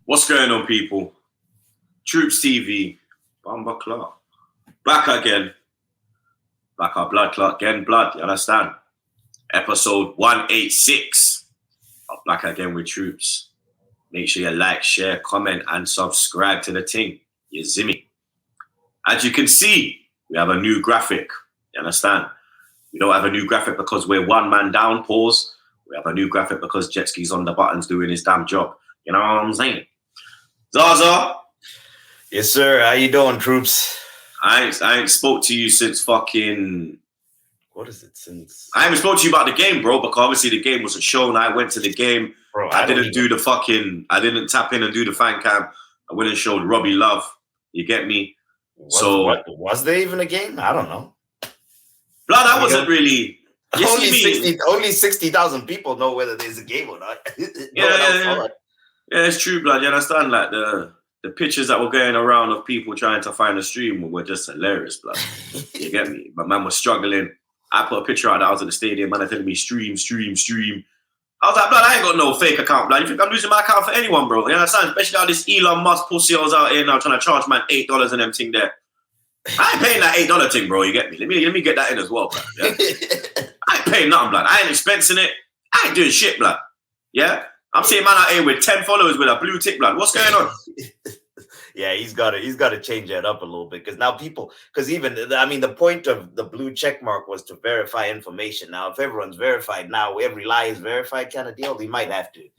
What's going on, people? TroopzTV, Bumba Clark. Back again. Back our blood clot again, blood, you understand? Episode 186 of Back Again with Troopz. Make sure you like, share, comment, and subscribe to the thing. You zimmy. As you can see, we have a new graphic. You understand? We don't have a new graphic because we're one man down, pause. We have a new graphic because Jet Ski's on the buttons doing his damn job. You know what I'm saying? Zaza. Yes, sir. How you doing, Troopz? I ain't spoke to you since fucking... What is it since? I haven't spoke to you about the game, bro, because obviously the game wasn't shown. I went to the game. Bro, I didn't tap in and do the fan cam. I went and showed Robbie love. You get me? Was there even a game? I don't know. Blood, I wasn't really... Only 60,000 people know whether there's a game or not. Yeah, it's true, blood. You understand? Like the pictures that were going around of people trying to find a stream were just hilarious, blood. You get me? My man was struggling. I put a picture out that I was at the stadium, man, telling me stream. I was like, blood, I ain't got no fake account, blood. You think I'm losing my account for anyone, bro? You understand? Especially how this Elon Musk pussy was out here now trying to charge man $8 and them thing there. I ain't paying that $8 thing, bro. You get me? Let me get that in as well, blood. Yeah? I ain't paying nothing, blood. I ain't expensing it. I ain't doing shit, blood. Yeah? I'm seeing man out here with 10 followers with a blue tick, blood. What's going on? Yeah, he's got to change that up a little bit because now the point of the blue check mark was to verify information. Now, if everyone's verified now, every lie is verified kind of deal. He might have to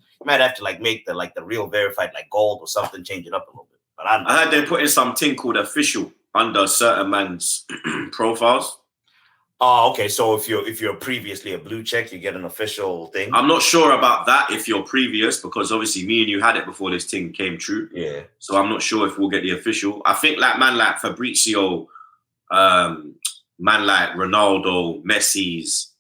like make the real verified like gold or something, change it up a little bit. But I heard they're putting something called official under certain man's profiles. Oh, okay. So if you're previously a blue check, you get an official thing. I'm not sure about that if you're previous, because obviously me and you had it before this thing came true. Yeah. So I'm not sure if we'll get the official. I think man like Fabrizio, man like Ronaldo, Messi's,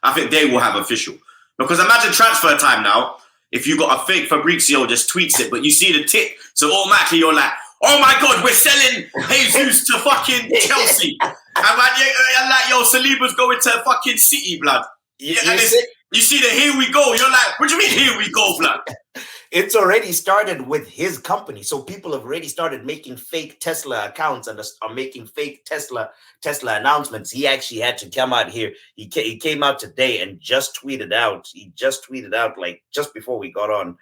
I think they will have official. Because imagine transfer time now. If you got a fake Fabrizio just tweets it, but you see the tick, so automatically you're like, oh my God, we're selling Jesus to fucking Chelsea. And man, you're like, yo, Saliba's going to fucking City, blood. You see the here we go. You're like, what do you mean here we go, blood? It's already started with his company. So people have already started making fake Tesla accounts and are making fake Tesla announcements. He actually had to come out here. He came out today and just tweeted out. He just tweeted out like just before we got on.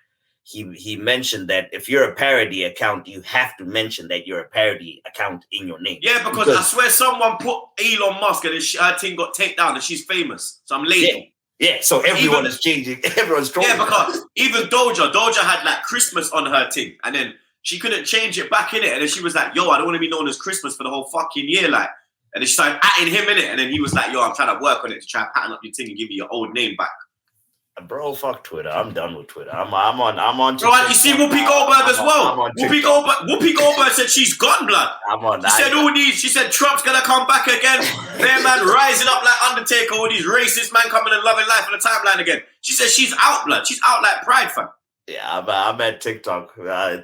He mentioned that if you're a parody account, you have to mention that you're a parody account in your name. Yeah, because I swear someone put Elon Musk and her thing got taken down and she's famous. So I'm late. Yeah, so everyone is changing. Everyone's trolling. Yeah, because even Doja had like Christmas on her thing, and then she couldn't change it back in it, and then she was like, "Yo, I don't want to be known as Christmas for the whole fucking year," like, and then she started atting him in it, and then he was like, "Yo, I'm trying to work on it to try and pattern up your thing and give you your old name back." Bro, fuck Twitter. I'm done with Twitter. I'm on. Bro, you see Whoopi Goldberg as well. Whoopi Goldberg said she's gone, blood. She said Trump's gonna come back again. Their man rising up like Undertaker. All these racist man coming and loving life on the timeline again. She said she's out, blood. She's out like Pride fam. Yeah, I'm at TikTok.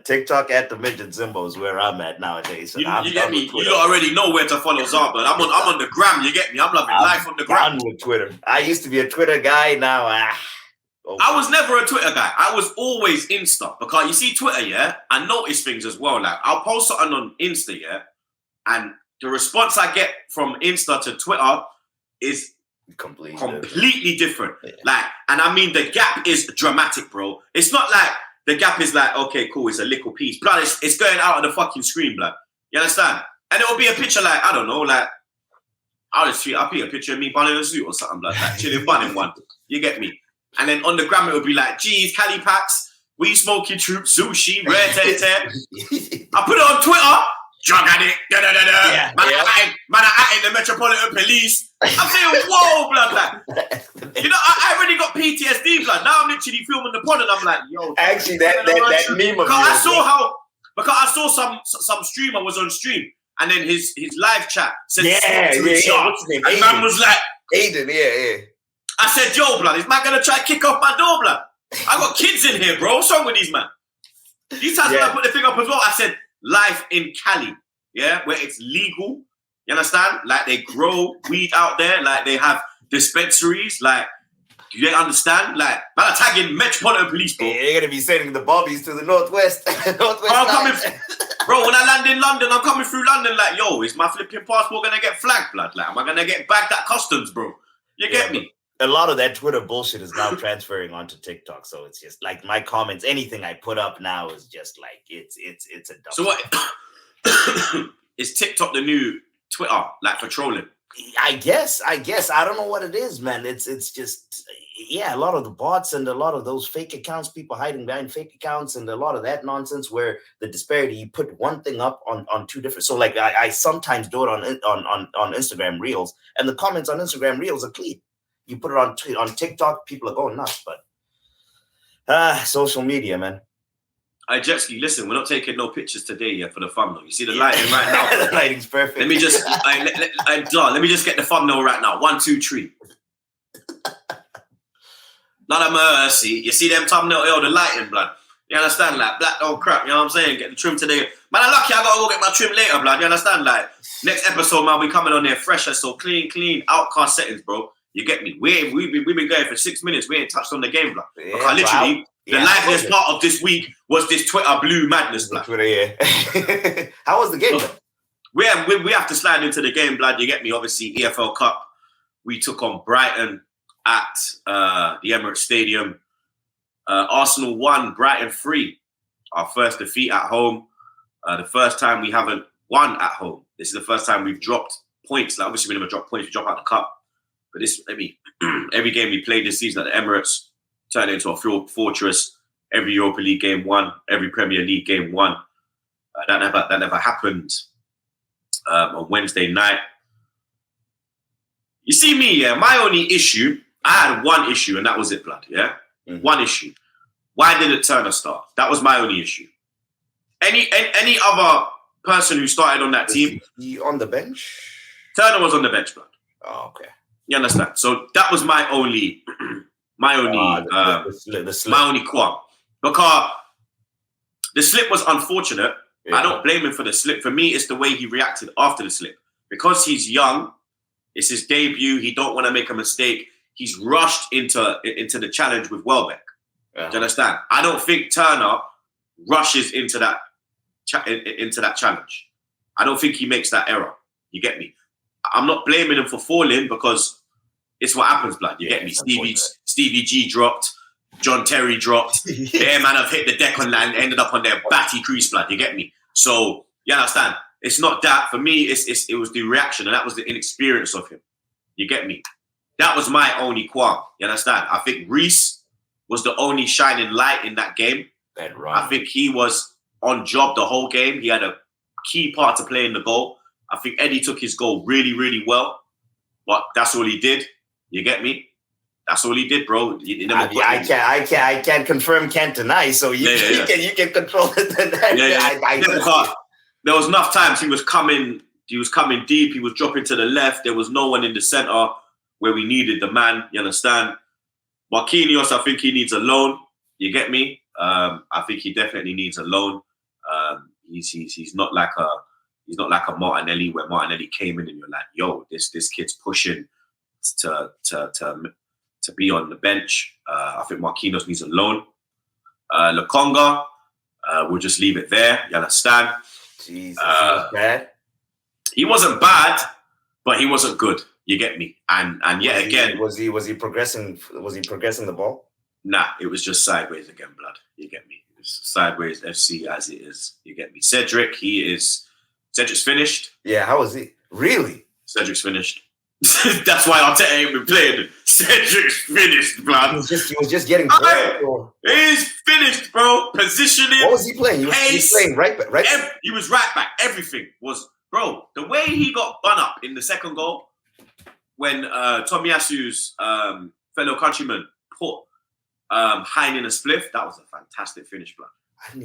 TikTok at the midget Zimbo is where I'm at nowadays. So you get me? You already know where to follow Zar, but I'm on the gram. You get me? I'm loving life on the gram. I'm with Twitter. I used to be a Twitter guy. Now I was never a Twitter guy. I was always Insta. Because you see Twitter, yeah, I notice things as well. Like, I'll post something on Insta, yeah, and the response I get from Insta to Twitter is completely different. Yeah. Like, and I mean, the gap is dramatic, bro. It's not like the gap is like, okay, cool, it's a little piece. Blood, it's going out of the fucking screen, blood. You understand? And it will be a picture like, I don't know, like, I'll pick a picture of me bunning a suit or something, blood, like chilling bunning one. You get me? And then on the gram, it would be like, geez, Cali Packs, we smoking Troopz, sushi, rare tear. I put it on Twitter, drug addict, da-da-da-da. Yeah, man, I in the Metropolitan Police. I'm saying, whoa, blood, like, you know, I already got PTSD, blood. Now I'm literally filming the pod and I'm like, yo. Actually, that meme of because I saw some streamer was on stream and then his live chat said, what's his name? And man was like, Aiden, yeah. I said, yo, blood, is man going to try to kick off my door, blood? I got kids in here, bro. What's wrong with these, man? These times when I put the thing up as well, I said, life in Cali, yeah, where it's legal. You understand? Like, they grow weed out there. Like, they have dispensaries. Like, You don't understand? Like, man, I'm tagging Metropolitan Police, bro. You're gonna be sending the bobbies to the northwest. Bro, when I land in London, I'm coming through London like, yo, is my flipping passport gonna get flagged, blood? Like, am I gonna get bagged at customs, bro? You get me? A lot of that Twitter bullshit is now transferring onto TikTok, so it's just like my comments, anything I put up now is just like it's a dumb. So what? Is TikTok the new Twitter, like for trolling? I guess. I don't know what it is, man. It's just a lot of the bots and a lot of those fake accounts, people hiding behind fake accounts, and a lot of that nonsense where the disparity, you put one thing up on two different. So like I sometimes do it on Instagram Reels, and the comments on Instagram Reels are clean. You put it on TikTok, people are going nuts. But social media, man. I Jetski, listen, we're not taking no pictures today yet for the thumbnail. You see the lighting right now? The lighting's perfect. Let me just let me just get the thumbnail right now. 1, 2, 3. Not a mercy. You see them thumbnail? Yo, the lighting, blood. You understand? Like, black, oh crap, you know what I'm saying? Get the trim today. Man, I'm lucky I gotta go get my trim later, blood. You understand? Like, next episode, man, we coming on there fresher, so clean, outcast settings, bro. You get me? We've been going for 6 minutes. We ain't touched on the game, blood. Yeah, literally, the liveliest part of this week was this Twitter blue madness, blood. Twitter, yeah. How was the game, blood? We have to slide into the game, blood. You get me? Obviously, EFL Cup. We took on Brighton at the Emirates Stadium. Arsenal won, Brighton 3. Our first defeat at home. The first time we haven't won at home. This is the first time we've dropped points. Like, obviously, we never drop points. We drop out the cup. But this, every game we played this season at the Emirates turned into a fortress. Every Europa League game won. Every Premier League game won. That never happened on Wednesday night. You see me, yeah. My only issue, I had one issue, and that was it, blood. Yeah, One issue. Why didn't Turner start? That was my only issue. Any other person who started on that team? He on the bench? Turner was on the bench, blood. Oh, okay. You understand? So that was my only my only qualm. Because the slip was unfortunate. Yeah. I don't blame him for the slip. For me, it's the way he reacted after the slip. Because he's young, it's his debut. He don't want to make a mistake. He's rushed into the challenge with Welbeck. Yeah. Do you understand? I don't think Turner rushes into that challenge. I don't think he makes that error. You get me? I'm not blaming him for falling because it's what happens, blood. You get me? Stevie G dropped. John Terry dropped. Their man have hit the deck on land, ended up on their batty crease, blood. You get me? So, you understand? It's not that. For me, it was the reaction, and that was the inexperience of him. You get me? That was my only qualm. You understand? I think Reece was the only shining light in that game. I think he was on job the whole game. He had a key part to play in the goal. I think Eddie took his goal really, really well. But that's all he did. You get me? That's all he did, bro. I can't confirm, can't deny. So you can control it. There was enough times he was coming deep. He was dropping to the left. There was no one in the center where we needed the man. You understand? Marquinhos, I think he needs a loan. You get me? I think he definitely needs a loan. He's not like a Martinelli, where Martinelli came in and you're like, yo, this kid's pushing to be on the bench. I think Marquinhos needs a loan. Lokonga, we'll just leave it there. You understand? Jesus, he was bad. He wasn't bad, but he wasn't good. You get me? And yet again, was he progressing? Was he progressing the ball? Nah, it was just sideways again, blood. You get me? It's sideways FC as it is. You get me? Cedric's finished. Yeah, how is he? Really? Cedric's finished. That's why Arteta ain't been playing. Cedric's finished, blood. He was just getting He's finished, bro. Positioning. What was he playing? He was playing right back. He was right back. Everything was, bro. The way he got bun up in the second goal when Tomiyasu's fellow countryman put Hein in a spliff, that was a fantastic finish, blood.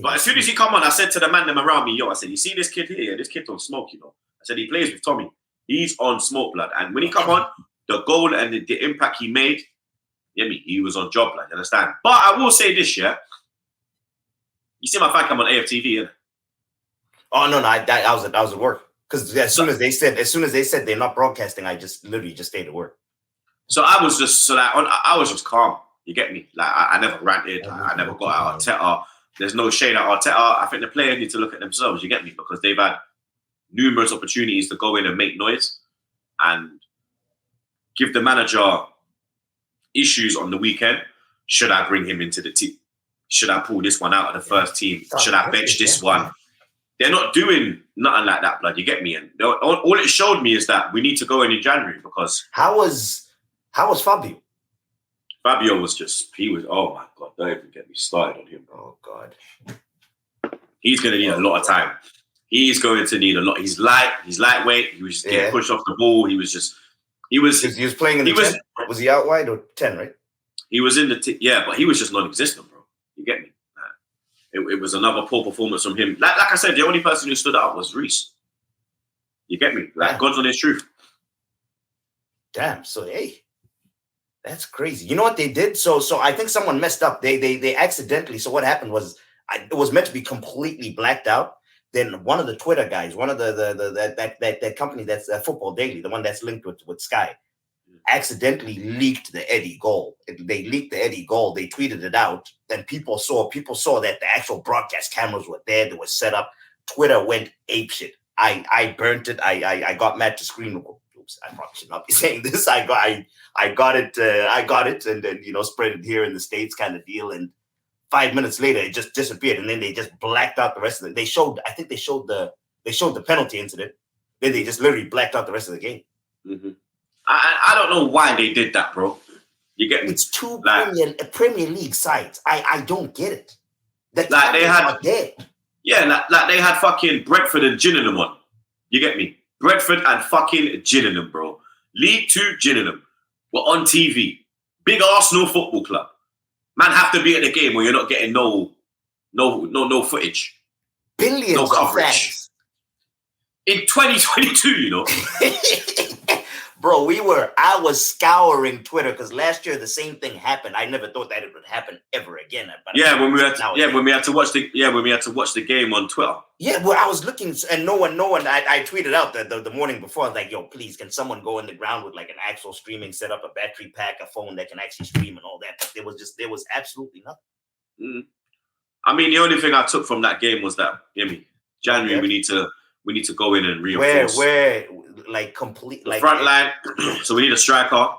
But as soon as he come on, I said to the man them around me, yo, I said, you see this kid here? This kid's on smoke, you know. I said, he plays with Tommy. He's on smoke, blood. And when he come on, the goal and the impact he made, he was on job, blood. You understand? But I will say this, yeah. You see my fan cam on AFTV, innit? Oh no, I was at work. Because as soon as they said they're not broadcasting, I just literally stayed at work. So I was just I was just calm. You get me? Like I never ranted. I never got at Arteta. There's no shade at Arteta. I think the players need to look at themselves. You get me? Because they've had numerous opportunities to go in and make noise and give the manager issues on the weekend. Should I bring him into the team? Should I pull this one out of the first team? Should I bench this one? They're not doing nothing like that, blood. You get me? And all it showed me is that we need to go in January because how was Fabio? Fabio was oh my God, don't even get me started on him. Oh God. He's going to need a lot of time. He's going to need a lot. He's lightweight. He was just getting pushed off the ball. He was playing in the 10. Was he out wide or 10, right? He was in the but he was just non-existent, bro. You get me? It was another poor performance from him. Like I said, the only person who stood out was Reece. You get me? Like God's honest truth. Damn. So hey, that's crazy. You know what they did? So I think someone messed up. They accidentally. So what happened was it was meant to be completely blacked out. Then one of the Twitter guys, one of that company that's Football Daily, the one that's linked with Sky, accidentally leaked the Eddie goal. They leaked the Eddie goal. They tweeted it out. Then people saw that the actual broadcast cameras were there. They were set up. Twitter went apeshit. I burnt it. I got mad to screen. Oops, I probably should not be saying this. I got it, and then spread it here in the States, kind of deal. And 5 minutes later, it just disappeared, and then they just blacked out the rest of it. They showed the penalty incident. Then they just literally blacked out the rest of the game. Mm-hmm. I don't know why they did that, bro. You get me? It's two Premier League sides. I don't get it. They had they had fucking Brentford and Gillingham on. You get me? Brentford and fucking Gillingham, bro. League 2 Gillingham were on TV. Big Arsenal Football Club. Man have to be at the game where you're not getting no footage. Billions no coverage. Of fans. In 2022, Bro, I was scouring Twitter because last year the same thing happened. I never thought that it would happen ever again. When we had to watch the game on Twitter. Yeah, well, I was looking and no one. I tweeted out the morning before. I was like, "Yo, please, can someone go in the ground with like an actual streaming setup, a battery pack, a phone that can actually stream and all that?" But there was absolutely nothing. Mm. I mean, the only thing I took from that game was that, January we need to go in and reinforce. Where like complete the front line. So we need a striker.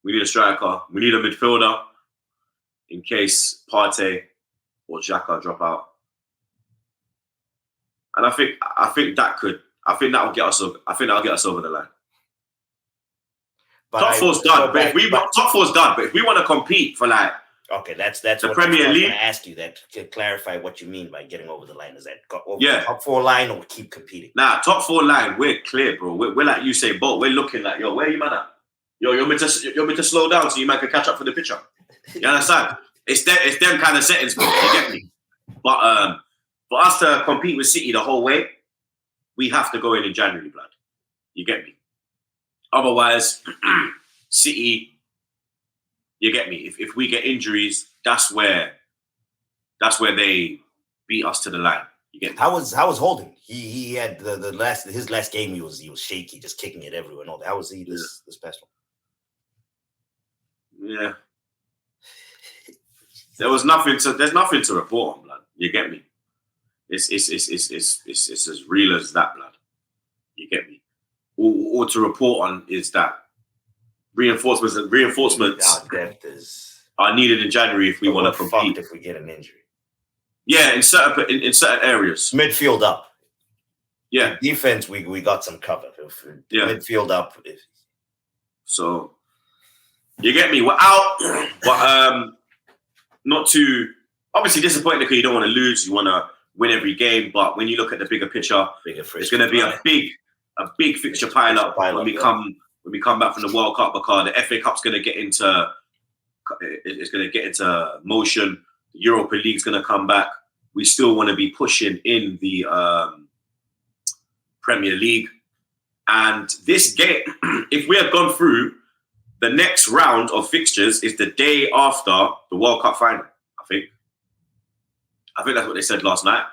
We need a midfielder in case Partey or Xhaka drop out. And I think that'll get us over the line. Top four's done. But if we want to compete for like that's the what Premier League. I was going to ask you that to clarify what you mean by getting over the line. Is that the top 4 line or keep competing? Nah, top 4 line, we're clear, bro. We're like Usain Bolt. We're looking like, yo, where you man at? Yo, you want me to slow down so you man can catch up for the picture? You understand? It's them kind of settings, bro. You get me? But for us to compete with City the whole way, we have to go in January, blood. You get me? Otherwise, City. You get me? If we get injuries, that's where they beat us to the line. You get me? How was Holding? He had his last game. He was shaky, just kicking it everywhere. No, how was he this past one? Yeah. There's nothing to report on, blood. You get me? It's as real as that, blood. You get me? All to report on is that reinforcements our depth are needed in January if we want to compete. If we get an injury, in certain areas, midfield up. Yeah, defense we got some cover. Midfield up. So you get me. We're out, but not too obviously disappointed because you don't want to lose. You want to win every game, but when you look at the bigger picture, it's going to be a big fixture pile up when we come back from the World Cup, because the FA Cup's going to get into motion. The Europa League's going to come back. We still want to be pushing in the Premier League. And this game, if we have gone through, the next round of fixtures is the day after the World Cup final, I think. I think that's what they said last night.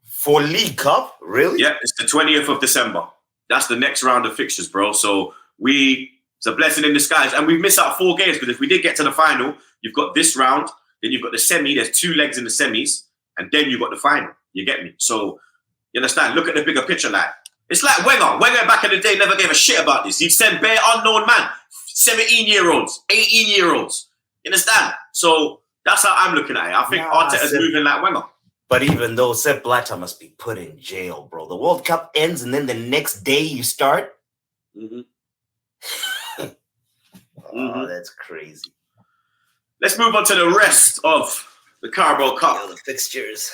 For League Cup? Really? Yeah, it's the 20th of December. That's the next round of fixtures, bro. So we It's a blessing in disguise. And we've missed out 4 games because if we did get to the final, you've got this round, then you've got the semi. There's 2 legs in the semis, and then you've got the final. You get me? So, you understand? Look at the bigger picture. Like, it's like Wenger. Wenger back in the day never gave a shit about this. He'd send bare unknown man, 17-year-olds, 18-year-olds. You understand? So that's how I'm looking at it. I think Arteta's moving like Wenger. But even though Sepp Blatter must be put in jail, bro. The World Cup ends and then the next day you start? That's crazy. Let's move on to the rest of the Carabao Cup. The fixtures.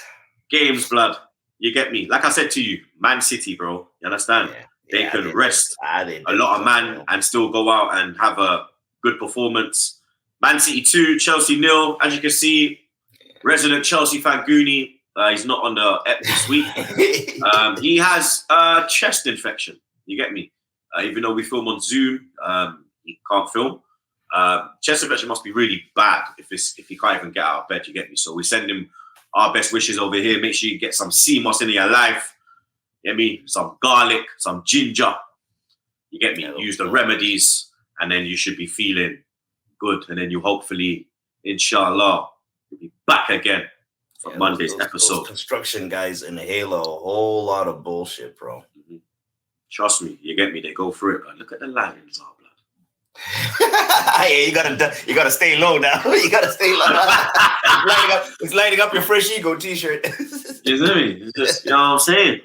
Games, blood. You get me? Like I said to you, Man City, bro. You understand? They can rest a lot of man and still go out and have a good performance. Man City 2, Chelsea 0. As you can see, resident Chelsea fan Goonie, he's not on the ep this week. He has a chest infection. You get me? Even though we film on Zoom, he can't film. Chest infection must be really bad if he can't even get out of bed. You get me? So we send him our best wishes over here. Make sure you get some sea moss into your life. You get me? Some garlic, some ginger. You get me? Use the remedies, and then you should be feeling good. And then you hopefully, inshallah, you'll be back again for Monday's episode. Those construction guys inhale a whole lot of bullshit, bro. Trust me, you get me. They go through it, but look at the lines, our blood. Yeah, you gotta stay low now. You gotta stay low. It's lighting up your fresh ego t-shirt. You know what I'm saying?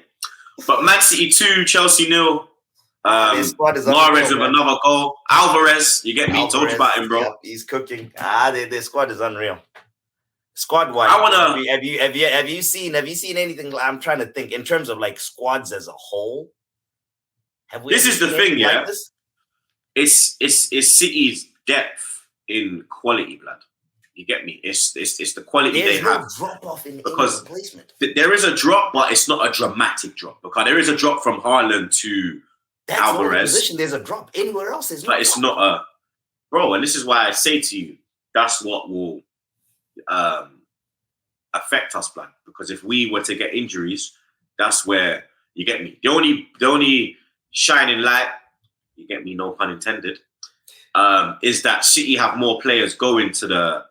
But Man City 2, Chelsea 0. Mahrez with another goal. Alvarez, you get me? Told you about him, bro. Yep, he's cooking. The squad is unreal. Squad-wise, have you seen anything? I'm trying to think in terms of like squads as a whole. This is the thing, yeah. It's City's depth in quality, blood. You get me? It's the quality they have. Drop off in replacement. There is a drop, but it's not a dramatic drop because there is a drop from Haaland to Alvarez. Position, there's a drop anywhere else. But it's not a bro, and this is why I say to you, that's what will affect us, blood. Because if we were to get injuries, that's where you get me. The only shining light, you get me, no pun intended, is that City have more players going to the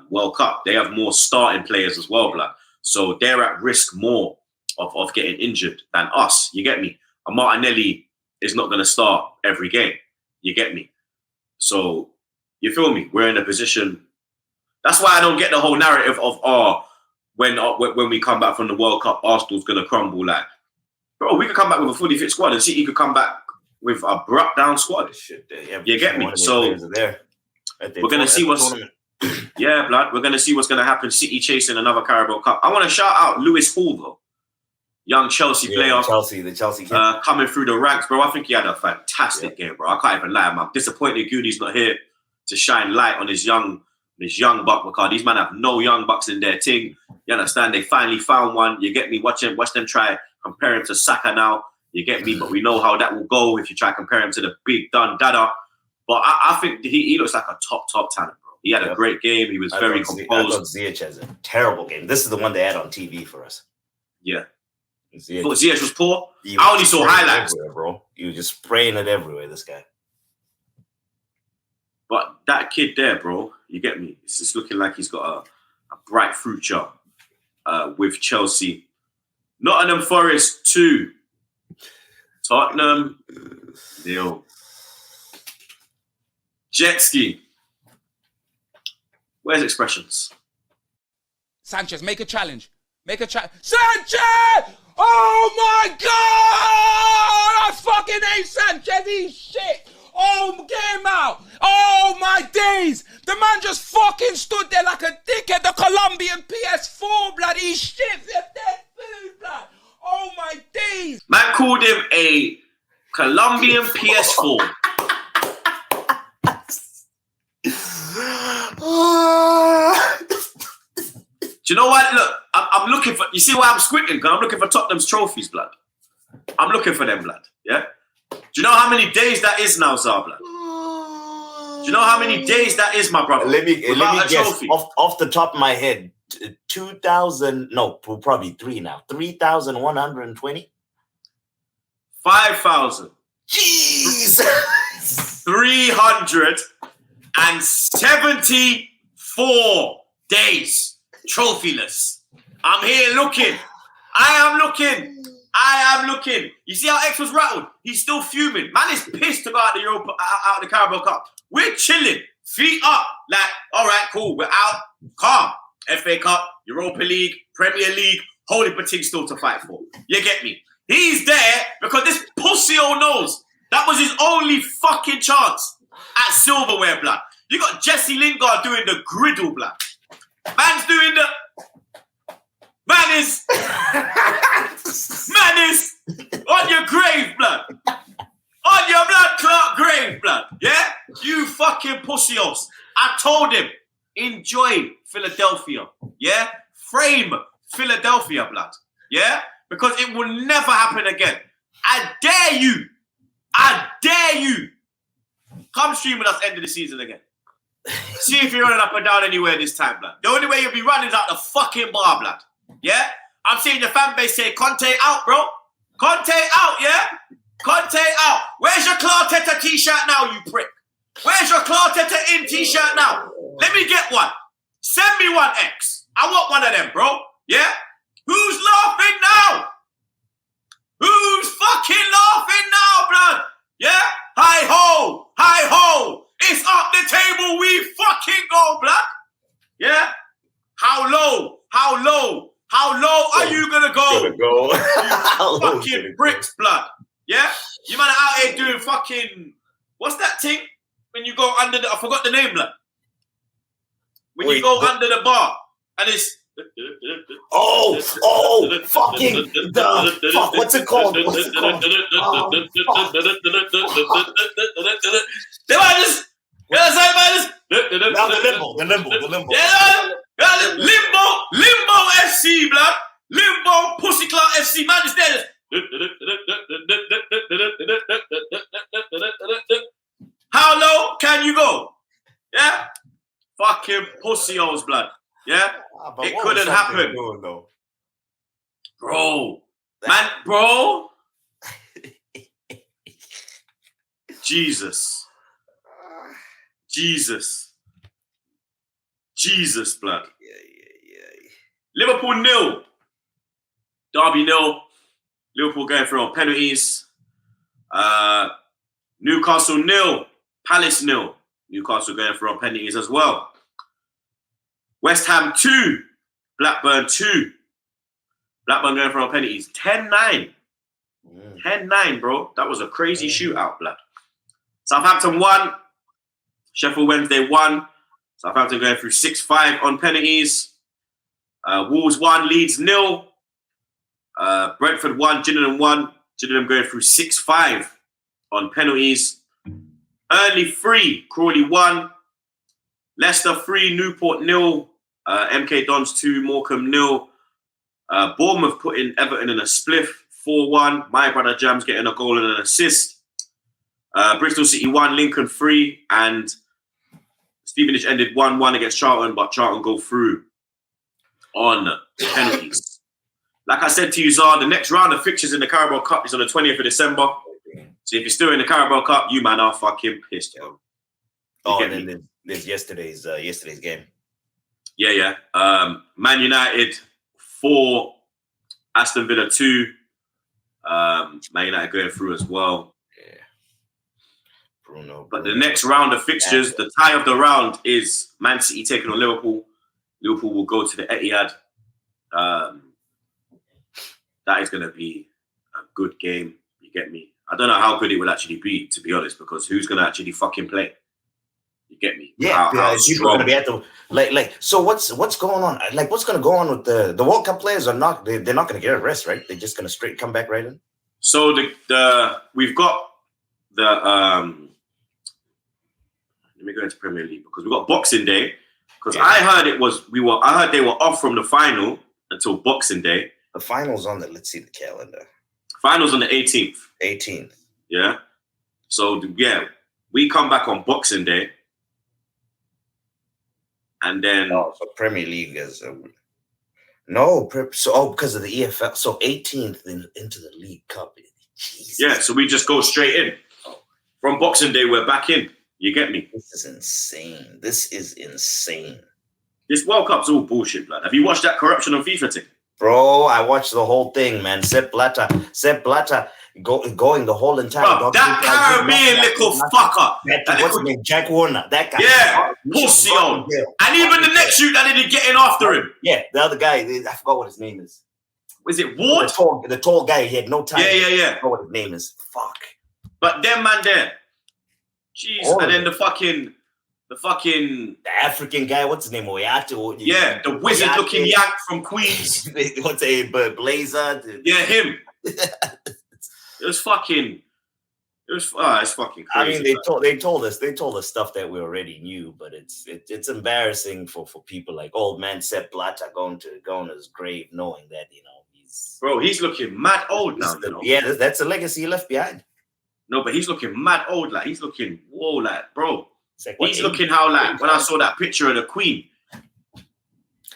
World Cup. They have more starting players as well, blood. So they're at risk more of getting injured than us. You get me? And Martinelli is not going to start every game. You get me? So you feel me? We're in a position. That's why I don't get the whole narrative of when we come back from the World Cup, Arsenal's going to crumble. Like, bro, we could come back with a fully fit squad, and City could come back with a brought down squad. You get me? So we're going to see what's. Yeah, blood. We're going to see what's going to happen. City chasing another Carabao Cup. I want to shout out Lewis Hall, though. Young Chelsea player. The Chelsea kid. Coming through the ranks, bro. I think he had a fantastic game, bro. I can't even lie. I'm disappointed Goody's not here to shine light on his young buck, because these men have no young bucks in their team. You understand? They finally found one. You get me? Watch them try compare him to Saka now. You get me? But we know how that will go if you try to compare him to the big Dun Dada. But I think he looks like a top talent, bro. He had a great game. He was very composed. I thought Ziyech has a terrible game. This is the one they had on TV for us. Yeah. Ziyech was poor. I only saw highlights. Bro. He was just spraying it everywhere, this guy. But that kid there, bro, you get me? It's just looking like he's got a bright future with Chelsea. Nottingham Forest 2. Tottenham 0. Jet ski. Where's expressions? Sanchez, make a challenge. Sanchez! Oh my God! I fucking hate Sanchez. He's shit. Oh, get him out. Oh my days. The man just fucking stood there like a dickhead. The Colombian PS4, blood. He's shit. They're dead food, blood. Oh my days. Man called him a Colombian PS4. Do you know what? Look, I'm looking for. You see why I'm squinting? Because I'm looking for Tottenham's trophies, blood. I'm looking for them, blood. Yeah. Do you know how many days that is now, Zar, blood? Do you know how many days that is, my brother? Let me guess. Off the top of my head, 2,000. No, probably 3 now. 3,120. 5,000. Jeez. 374 days trophyless. I'm here looking. I am looking. You see how X was rattled? He's still fuming. Man is pissed to go out the Carabao Cup. We're chilling, feet up. Like, all right, cool. We're out. Calm. FA Cup, Europa League, Premier League, whole heap of things still to fight for. You get me? He's there because this pussy-o knows that was his only fucking chance at silverware, blood. You got Jesse Lingard doing the griddle, blood. Man is on your grave, blood. On your blood clot grave, blood. Yeah? You fucking pussy-os. I told him, enjoy Philadelphia. Yeah? Frame Philadelphia, blood. Yeah? Because it will never happen again. I dare you. Come stream with us end of the season again. See if you're running up and down anywhere this time, blood. The only way you'll be running is out the fucking bar, blood. Yeah? I'm seeing your fan base say, Conte out, bro. Conte out, yeah? Conte out. Where's your Clarteta t-shirt now, you prick? Where's your Clarteta in t-shirt now? Let me get one. Send me one, X. I want one of them, bro. Yeah? Who's laughing now? Who's fucking laughing now, blood? Yeah? Hi ho! It's up the table, we fucking go, blood. Yeah? How low are you gonna go? You fucking bricks, blood. Yeah? You man are out here doing fucking, what's that thing? When you go under I forgot the name, blood. When you go under the bar and it's fucking what's it called? The limbo. Yeah, limbo FC, blood. Limbo Pussyclot FC, man is there. How low can you go? Yeah? Fucking pussy-os, blood. Yeah? It couldn't happen. Bro. Jesus, blood. Liverpool 0. Derby 0. Liverpool going through on penalties. Newcastle 0. Palace 0. Newcastle going through on penalties as well. West Ham 2. Blackburn 2. Blackburn going through on penalties. 10-9. 10-9, bro. That was a crazy shootout, blood. Southampton 1. Sheffield Wednesday 1. Southampton going through 6-5 on penalties. Wolves 1. Leeds 0. Brentford 1. Gillingham 1. Gillingham going through 6-5 on penalties. Burnley 3. Crawley 1. Leicester 3. Newport 0. MK Dons 2. Morecambe 0. Bournemouth putting Everton in a spliff. 4-1. My brother Jams getting a goal and an assist. Bristol City 1. Lincoln 3. And Stevenage ended 1-1 against Charlton, but Charlton go through on penalties. Like I said to you, Zar, the next round of fixtures in the Carabao Cup is on the 20th of December. So if you're still in the Carabao Cup, you man are fucking pissed, bro. And then there's yesterday's game. Yeah. Man United 4, Aston Villa 2. Man United going through as well. Yeah. Bruno. But the next round of fixtures, the tie of the round is Man City taking on Liverpool. Liverpool will go to the Etihad. That is going to be a good game. You get me? I don't know how good it will actually be, to be honest, because who's going to actually fucking play? You get me? Yeah, people are going to be at the like. So what's going on? Like, what's going to go on with the World Cup players? Are not they're not going to get a rest, right? They're just going to straight come back right in. So we've got the let me go into Premier League because we've got Boxing Day. Because I heard they were off from the final until Boxing Day. The final's on let's see the calendar. Final's on the 18th. 18th. Yeah. So we come back on Boxing Day. And then so Premier League is because of the EFL. So 18th into the League Cup. Jesus. Yeah, so we just go straight in. From Boxing Day, we're back in. You get me? This is insane. This is insane. This World Cup's all bullshit, blood. Have you watched that corruption on FIFA thing? Bro, I watched the whole thing, man. Sepp Blatter going the whole entire. Bro, that Caribbean little fucker. What's his name? Jack Warner. That guy. Yeah, pussy on. And even the next shoot that didn't get in after him. Yeah, the other guy. I forgot what his name is. Was it Ward? The tall guy. He had no time. Yeah. I forgot what his name is. Fuck. But them man there. Jeez. And then the African guy, what's his name? Oyato. Yeah, the wizard looking yank from Queens. What's a Blazer? Yeah, him. It's fucking crazy. I mean, they told us stuff that we already knew, but it's embarrassing for people like old man Sepp Blatter going to his grave knowing that, you know, he's looking mad old now. Yeah, that's a legacy he left behind. No, but he's looking mad old. Like he's looking bro. Like, he's looking how like when I saw that picture of the Queen,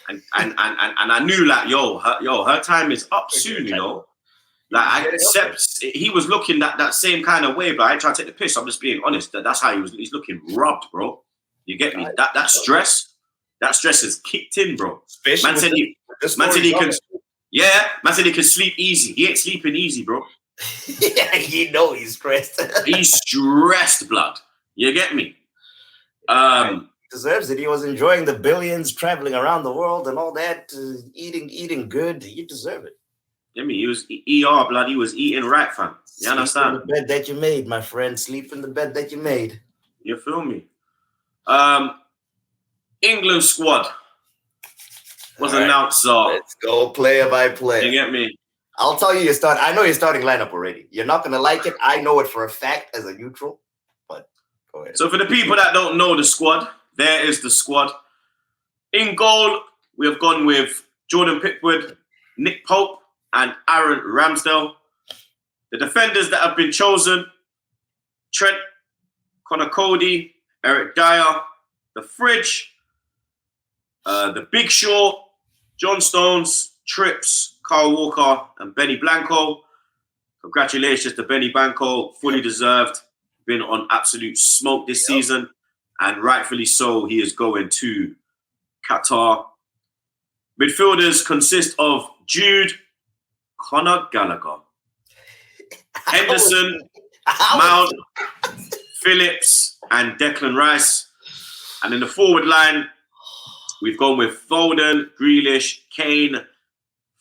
and I knew like her time is up soon, you know. Like I accept he was looking that same kind of way, but I ain't trying to take the piss. I'm just being honest. That's how he's looking robbed, bro. You get me? That stress has kicked in, bro. Man said he can sleep easy. He ain't sleeping easy, bro. Yeah, you know he's stressed. He's stressed, blood. You get me? He deserves it. He was enjoying the billions, traveling around the world and all that, eating good. You deserve it. I mean, he was ER, blood. He was eating right, fam. You understand? Sleep in the bed that you made, my friend. Sleep in the bed that you made. You feel me? England squad was announced. Let's go player by player. You get me? I'll tell you I know your starting lineup already. You're not going to like it. I know it for a fact as a neutral, but go ahead. So for the people that don't know the squad, there is the squad. In goal, we have gone with Jordan Pickford, Nick Pope, and Aaron Ramsdale. The defenders that have been chosen, Trent, Connor Cody, Eric Dyer, the Fridge, the Big Shaw, John Stones, Troopz, Carl Walker, and Benny Blanco. Congratulations to Benny Blanco, fully deserved. Been on absolute smoke this season, and rightfully so. He is going to Qatar. Midfielders consist of Jude, Conor Gallagher, Henderson, Mount, Phillips, and Declan Rice. And in the forward line, we've gone with Foden, Grealish, Kane.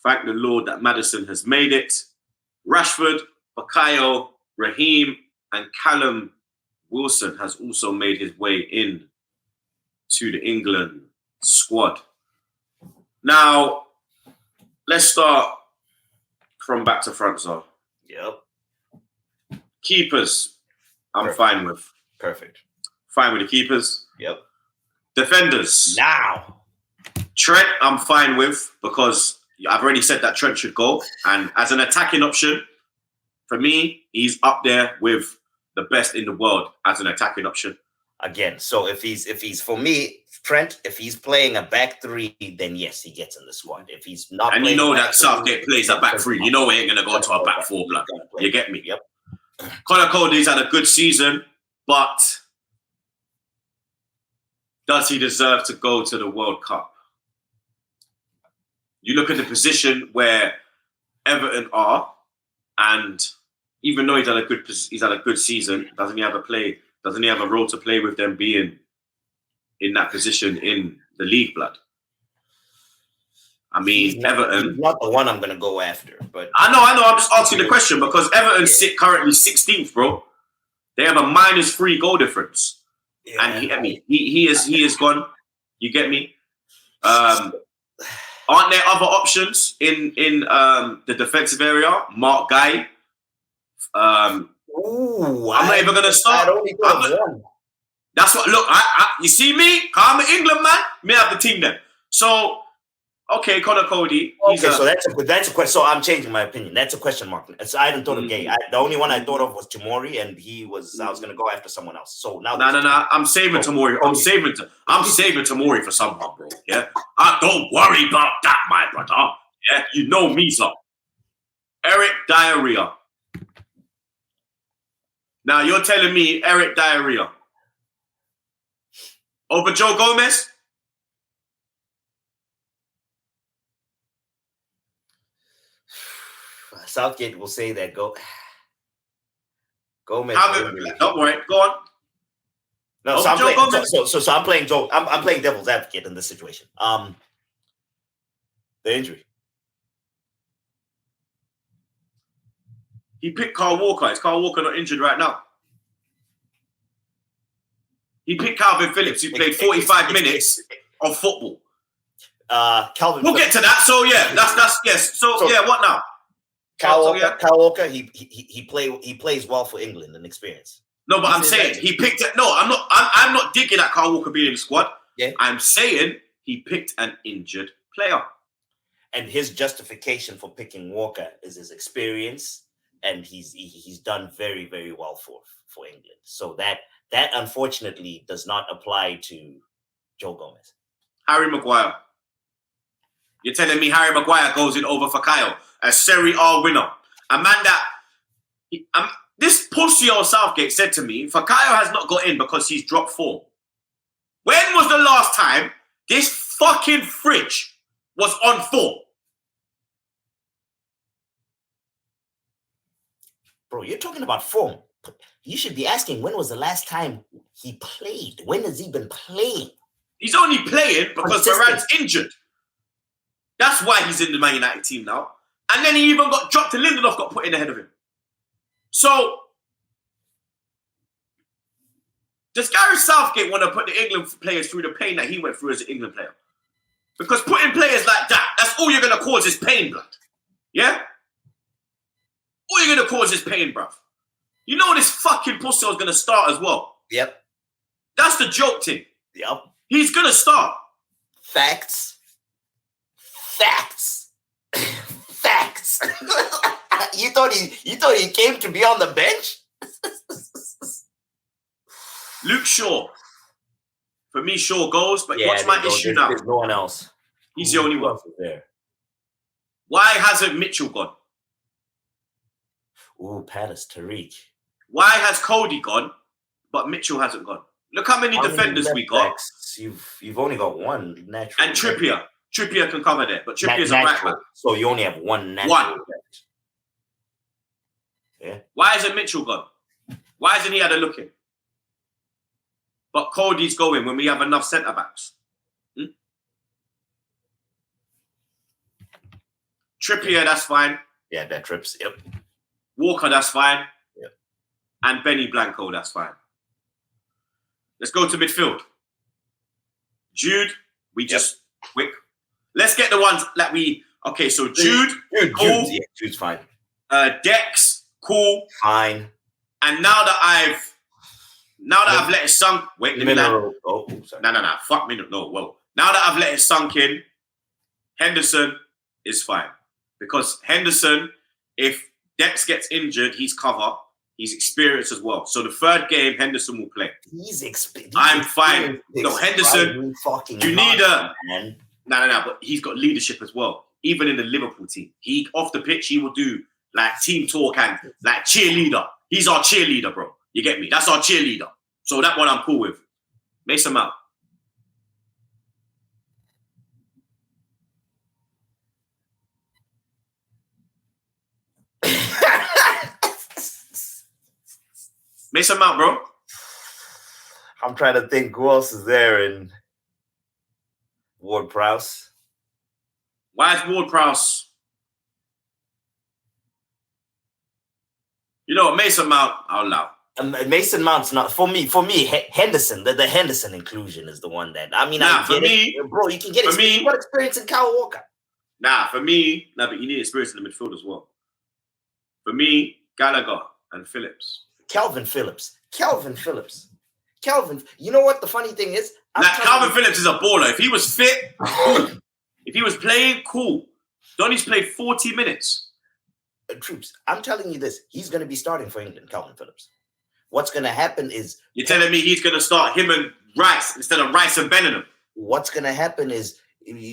Thank the Lord that Maddison has made it. Rashford, Bakayo, Raheem, and Callum Wilson has also made his way in to the England squad. Now, let's start from back to front, so. Yep. Keepers, I'm fine with. Perfect. Fine with the keepers. Yep. Defenders. Now. Trent, I'm fine with because I've already said that Trent should go. And as an attacking option, for me, he's up there with the best in the world as an attacking option. Again, so if he's for me, Trent, if he's playing a back three, then yes, he gets in the squad. If he's not, and you know that Southgate plays a back three, you know we ain't gonna go to a back four, blood. You get me? Yep. Connor Cody's had a good season, but does he deserve to go to the World Cup? You look at the position where Everton are, and even though he's had a good season, doesn't he have a role to play with them being in that position in the league, blood? I mean, Everton. He's not the one I'm going to go after, but I know. I'm just asking the question because Everton sit currently 16th, bro. They have a -3 goal difference, and he is gone. You get me? Aren't there other options in the defensive area? Mark Guy. I'm not even going to start. That's what. Look, you see me? I'm an England man. Me have the team then. So, okay, Connor Cody. So that's a question. So I'm changing my opinion. That's a question mark. So I hadn't thought of Gay. The only one I thought of was Tomori, and I was going to go after someone else. So now, no. I'm saving Tomori. I'm saving Tomori for someone, bro. Yeah, don't worry about that, my brother. Yeah, you know me, so. Eric Diarrhea. Now you're telling me Eric Diarrhea over Joe Gomez? Southgate will say that Gomez. Don't worry, go on. No, so I'm playing Joe. I'm playing devil's advocate in this situation. The injury. He picked Kyle Walker. Is Kyle Walker not injured right now? He picked Calvin Phillips, who played 45 minutes of football. Calvin. We'll get to that. So yeah, that's yes. So yeah, what now? Kyle Walker. He plays well for England and experience. No, but I'm saying he picked it. No, I'm not digging at Kyle Walker being in the squad. Yeah. I'm saying he picked an injured player. And his justification for picking Walker is his experience, and he's done very, very well for England. So that unfortunately does not apply to Joe Gomez. Harry Maguire. You're telling me Harry Maguire goes in over Fakayo, a Serie A winner. A man that this Pusio Southgate said to me, Fakayo has not got in because he's dropped form. When was the last time this fucking fridge was on form? Bro, you're talking about form. You should be asking, when was the last time he played? When has he been playing? He's only playing because Varane's injured. That's why he's in the Man United team now. And then he even got dropped and Lindelof got put in ahead of him. So, does Gareth Southgate want to put the England players through the pain that he went through as an England player? Because putting players like that, that's all you're going to cause is pain, blood. Yeah? All you're going to cause is pain, bruv. You know this fucking pussy is going to start as well. Yep. That's the joke thing. Yep. He's going to start. Facts. You thought he came to be on the bench? Luke Shaw. For me, Shaw goes, but what's my issue now? There's no one else. He's the only one. There. Why hasn't Mitchell gone? Ooh, Palace, Tariq. Why has Cody gone, but Mitchell hasn't gone? Look how many defenders we got. You've only got one natural. And Trippier. Trippier can cover there, but Trippier's a right back. So you only have one natural. One. Yeah. Why hasn't Mitchell gone? Why hasn't he had a look in? But Cody's going when we have enough centre-backs. Trippier, that's fine. Yeah, that Troopz. Yep. Walker, that's fine. Yep. And Benny Blanco, that's fine. Let's go to midfield. Jude, we just quick. Let's get the ones that we. Okay, so Jude, cool. Jude's fine. Dex, cool, fine. And now that I've let it sunk. Wait, let me know. Oh, sorry. No. Fuck me. No, whoa. Now that I've let it sunk in, Henderson is fine. Because Henderson, if Dex gets injured, he's cover. He's experienced as well. So the third game, Henderson will play. I'm fine. No, Henderson, you need a... No. But he's got leadership as well. Even in the Liverpool team. He, off the pitch, he will do like team talk and like cheerleader. He's our cheerleader, bro. You get me? That's our cheerleader. So that one I'm cool with. Mason Mount. Mason Mount, bro. I'm trying to think who else is there in Ward-Prowse. Why is Ward-Prowse? You know what, Mason Mount, I'll allow. Mason Mount's not for me. Henderson, the Henderson inclusion is the one that I mean. Bro, you can get experience in Kyle Walker. For me, but you need experience in the midfield as well. For me, Gallagher and Phillips. Calvin Phillips. You know what the funny thing is? Calvin Phillips is a baller. If he was fit, cool. If he was playing, cool. Donny's played 40 minutes. Troopz, I'm telling you this. He's going to be starting for England, Calvin Phillips. What's going to happen is... You're telling me he's going to start him and Rice instead of Rice and Bellingham? What's going to happen is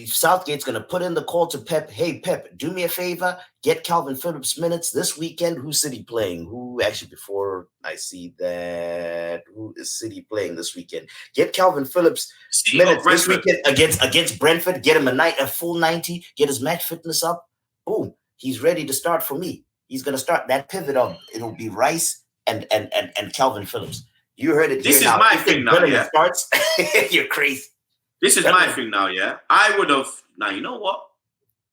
Southgate's going to put in the call to Pep. Hey, Pep, do me a favor. Get Calvin Phillips minutes this weekend. Who's City playing? Who actually, before I see that, who is City playing this weekend? Get Calvin Phillips minutes this weekend against Brentford. Get him a full 90. Get his match fitness up. Boom. He's ready to start for me. He's going to start that pivot on. It'll be Rice and Calvin Phillips. You heard it. This is now. my thing now. Yeah. Starts. You're crazy. This is my thing now, yeah. I would have. Now you know what?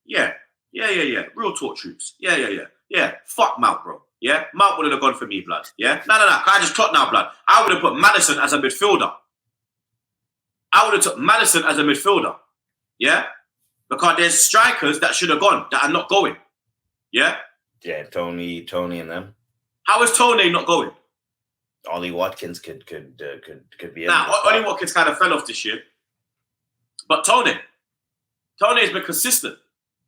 Yeah. Real talk, Troopz. Yeah. Fuck Mount, bro. Yeah, Mount would have gone for me, blood. Yeah. No. I just clock now, blood. I would have put Maddison as a midfielder. I would have took Maddison as a midfielder. Yeah, because there's strikers that should have gone that are not going. Yeah. Yeah, Tony, and them. How is Tony not going? Ollie Watkins could be. Nah, Ollie Watkins kind of fell off this year. But Tony has been consistent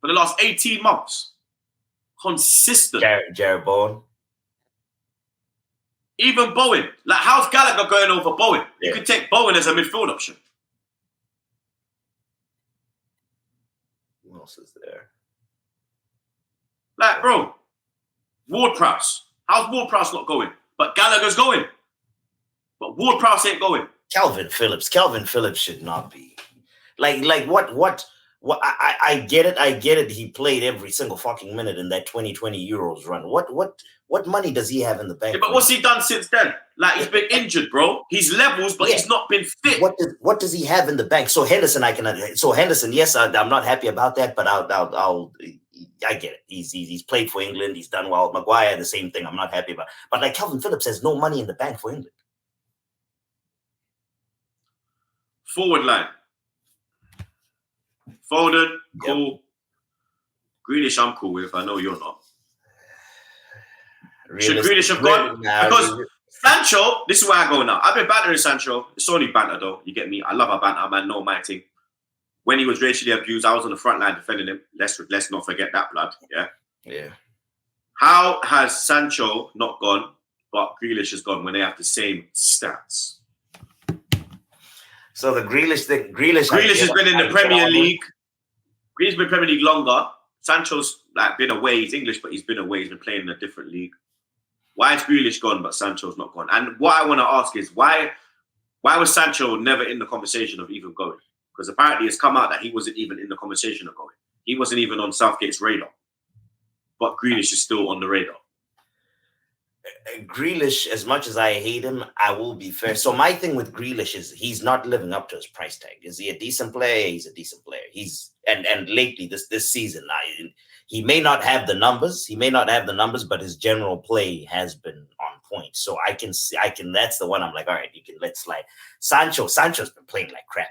for the last 18 months. Consistent. Jared Bowen. Even Bowen. Like, how's Gallagher going over Bowen? Yeah. You could take Bowen as a midfield option. Who else is there? Like, bro, Ward-Prowse. How's Ward-Prowse not going? But Gallagher's going. But Ward-Prowse ain't going. Calvin Phillips should not be. Like what I get it. He played every single fucking minute in that 2020 Euros run. What money does he have in the bank? Yeah, but what's he done since then? Like, he's been injured, bro. He's levels, but he's not been fit. What does he have in the bank? So Henderson, yes, I'm not happy about that, but I get it. He's played for England. He's done well. Maguire, the same thing. I'm not happy about. But like Calvin Phillips has no money in the bank for England. Forward line. Foden, cool. Yep. Grealish, I'm cool with. I know you're not. Should Grealish have gone? Because Sancho, this is where I go now. I've been bantering Sancho. It's only banter, though. You get me? I love a banter, man. No, my thing. When he was racially abused, I was on the front line defending him. Let's not forget that, blood. Yeah? Yeah. How has Sancho not gone, but Grealish has gone when they have the same stats? So the Grealish thing... Grealish has been in the Premier League. Grealish has been in the Premier League longer. Sancho's been away. He's English, but he's been away. He's been playing in a different league. Why is Grealish gone, but Sancho's not gone? And what I want to ask is, why was Sancho never in the conversation of even going? Because apparently it's come out that he wasn't even in the conversation of going. He wasn't even on Southgate's radar. But Grealish is still on the radar. Grealish, as much as I hate him, I will be fair. So my thing with Grealish is he's not living up to his price tag. Is he a decent player? He's a decent player. And lately this season, he may not have the numbers. But his general play has been on point. So I can. That's the one I'm like, all right, let's slide. Sancho's been playing like crap.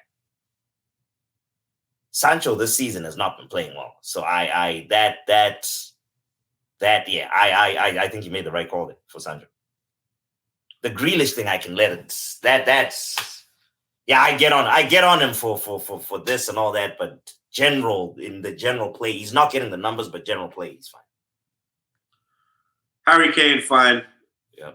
Sancho this season has not been playing well. So I think you made the right call there for Sancho. The Grealish thing, I can let it. I get on him for this and all that, but in the general play, he's not getting the numbers, but general play, he's fine. Harry Kane, fine. Yeah.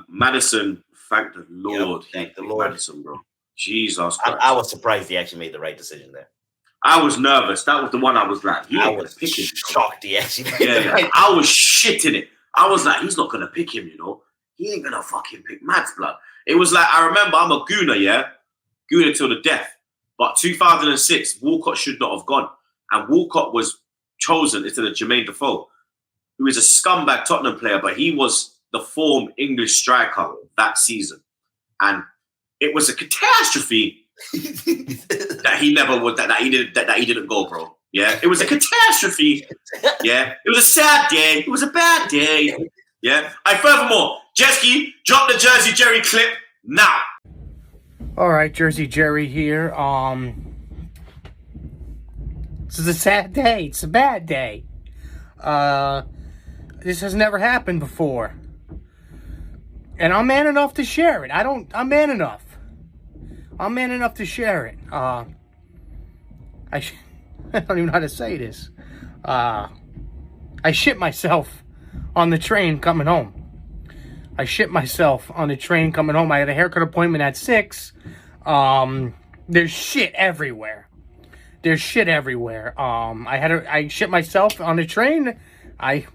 Madison, thank the Lord. Yep, thank the Lord. Madison, bro. Jesus Christ. I was surprised he actually made the right decision there. I was nervous. That was the one I was like, I was shocked he actually made the right. I was shitting it. I was like, he's not going to pick him, you know. He ain't going to fucking pick Mads, blood. It was like, I remember, I'm a gooner, yeah? Gooner till the death. But 2006, Walcott should not have gone. And Walcott was chosen instead of Jermaine Defoe, who is a scumbag Tottenham player, but he was the form English striker that season. And it was a catastrophe that he never would, that he didn't go, bro. Yeah, it was a catastrophe. Yeah, it was a sad day. It was a bad day. Yeah. And furthermore, Jesky, drop the Jersey Jerry clip now. All right, Jersey Jerry here. This is a sad day. It's a bad day. This has never happened before, and I'm man enough to share it. I'm man enough. I'm man enough to share it. I don't even know how to say this. I shit myself on the train coming home. I had a haircut appointment at 6. There's shit everywhere. there's shit everywhere. I shit myself on the train. I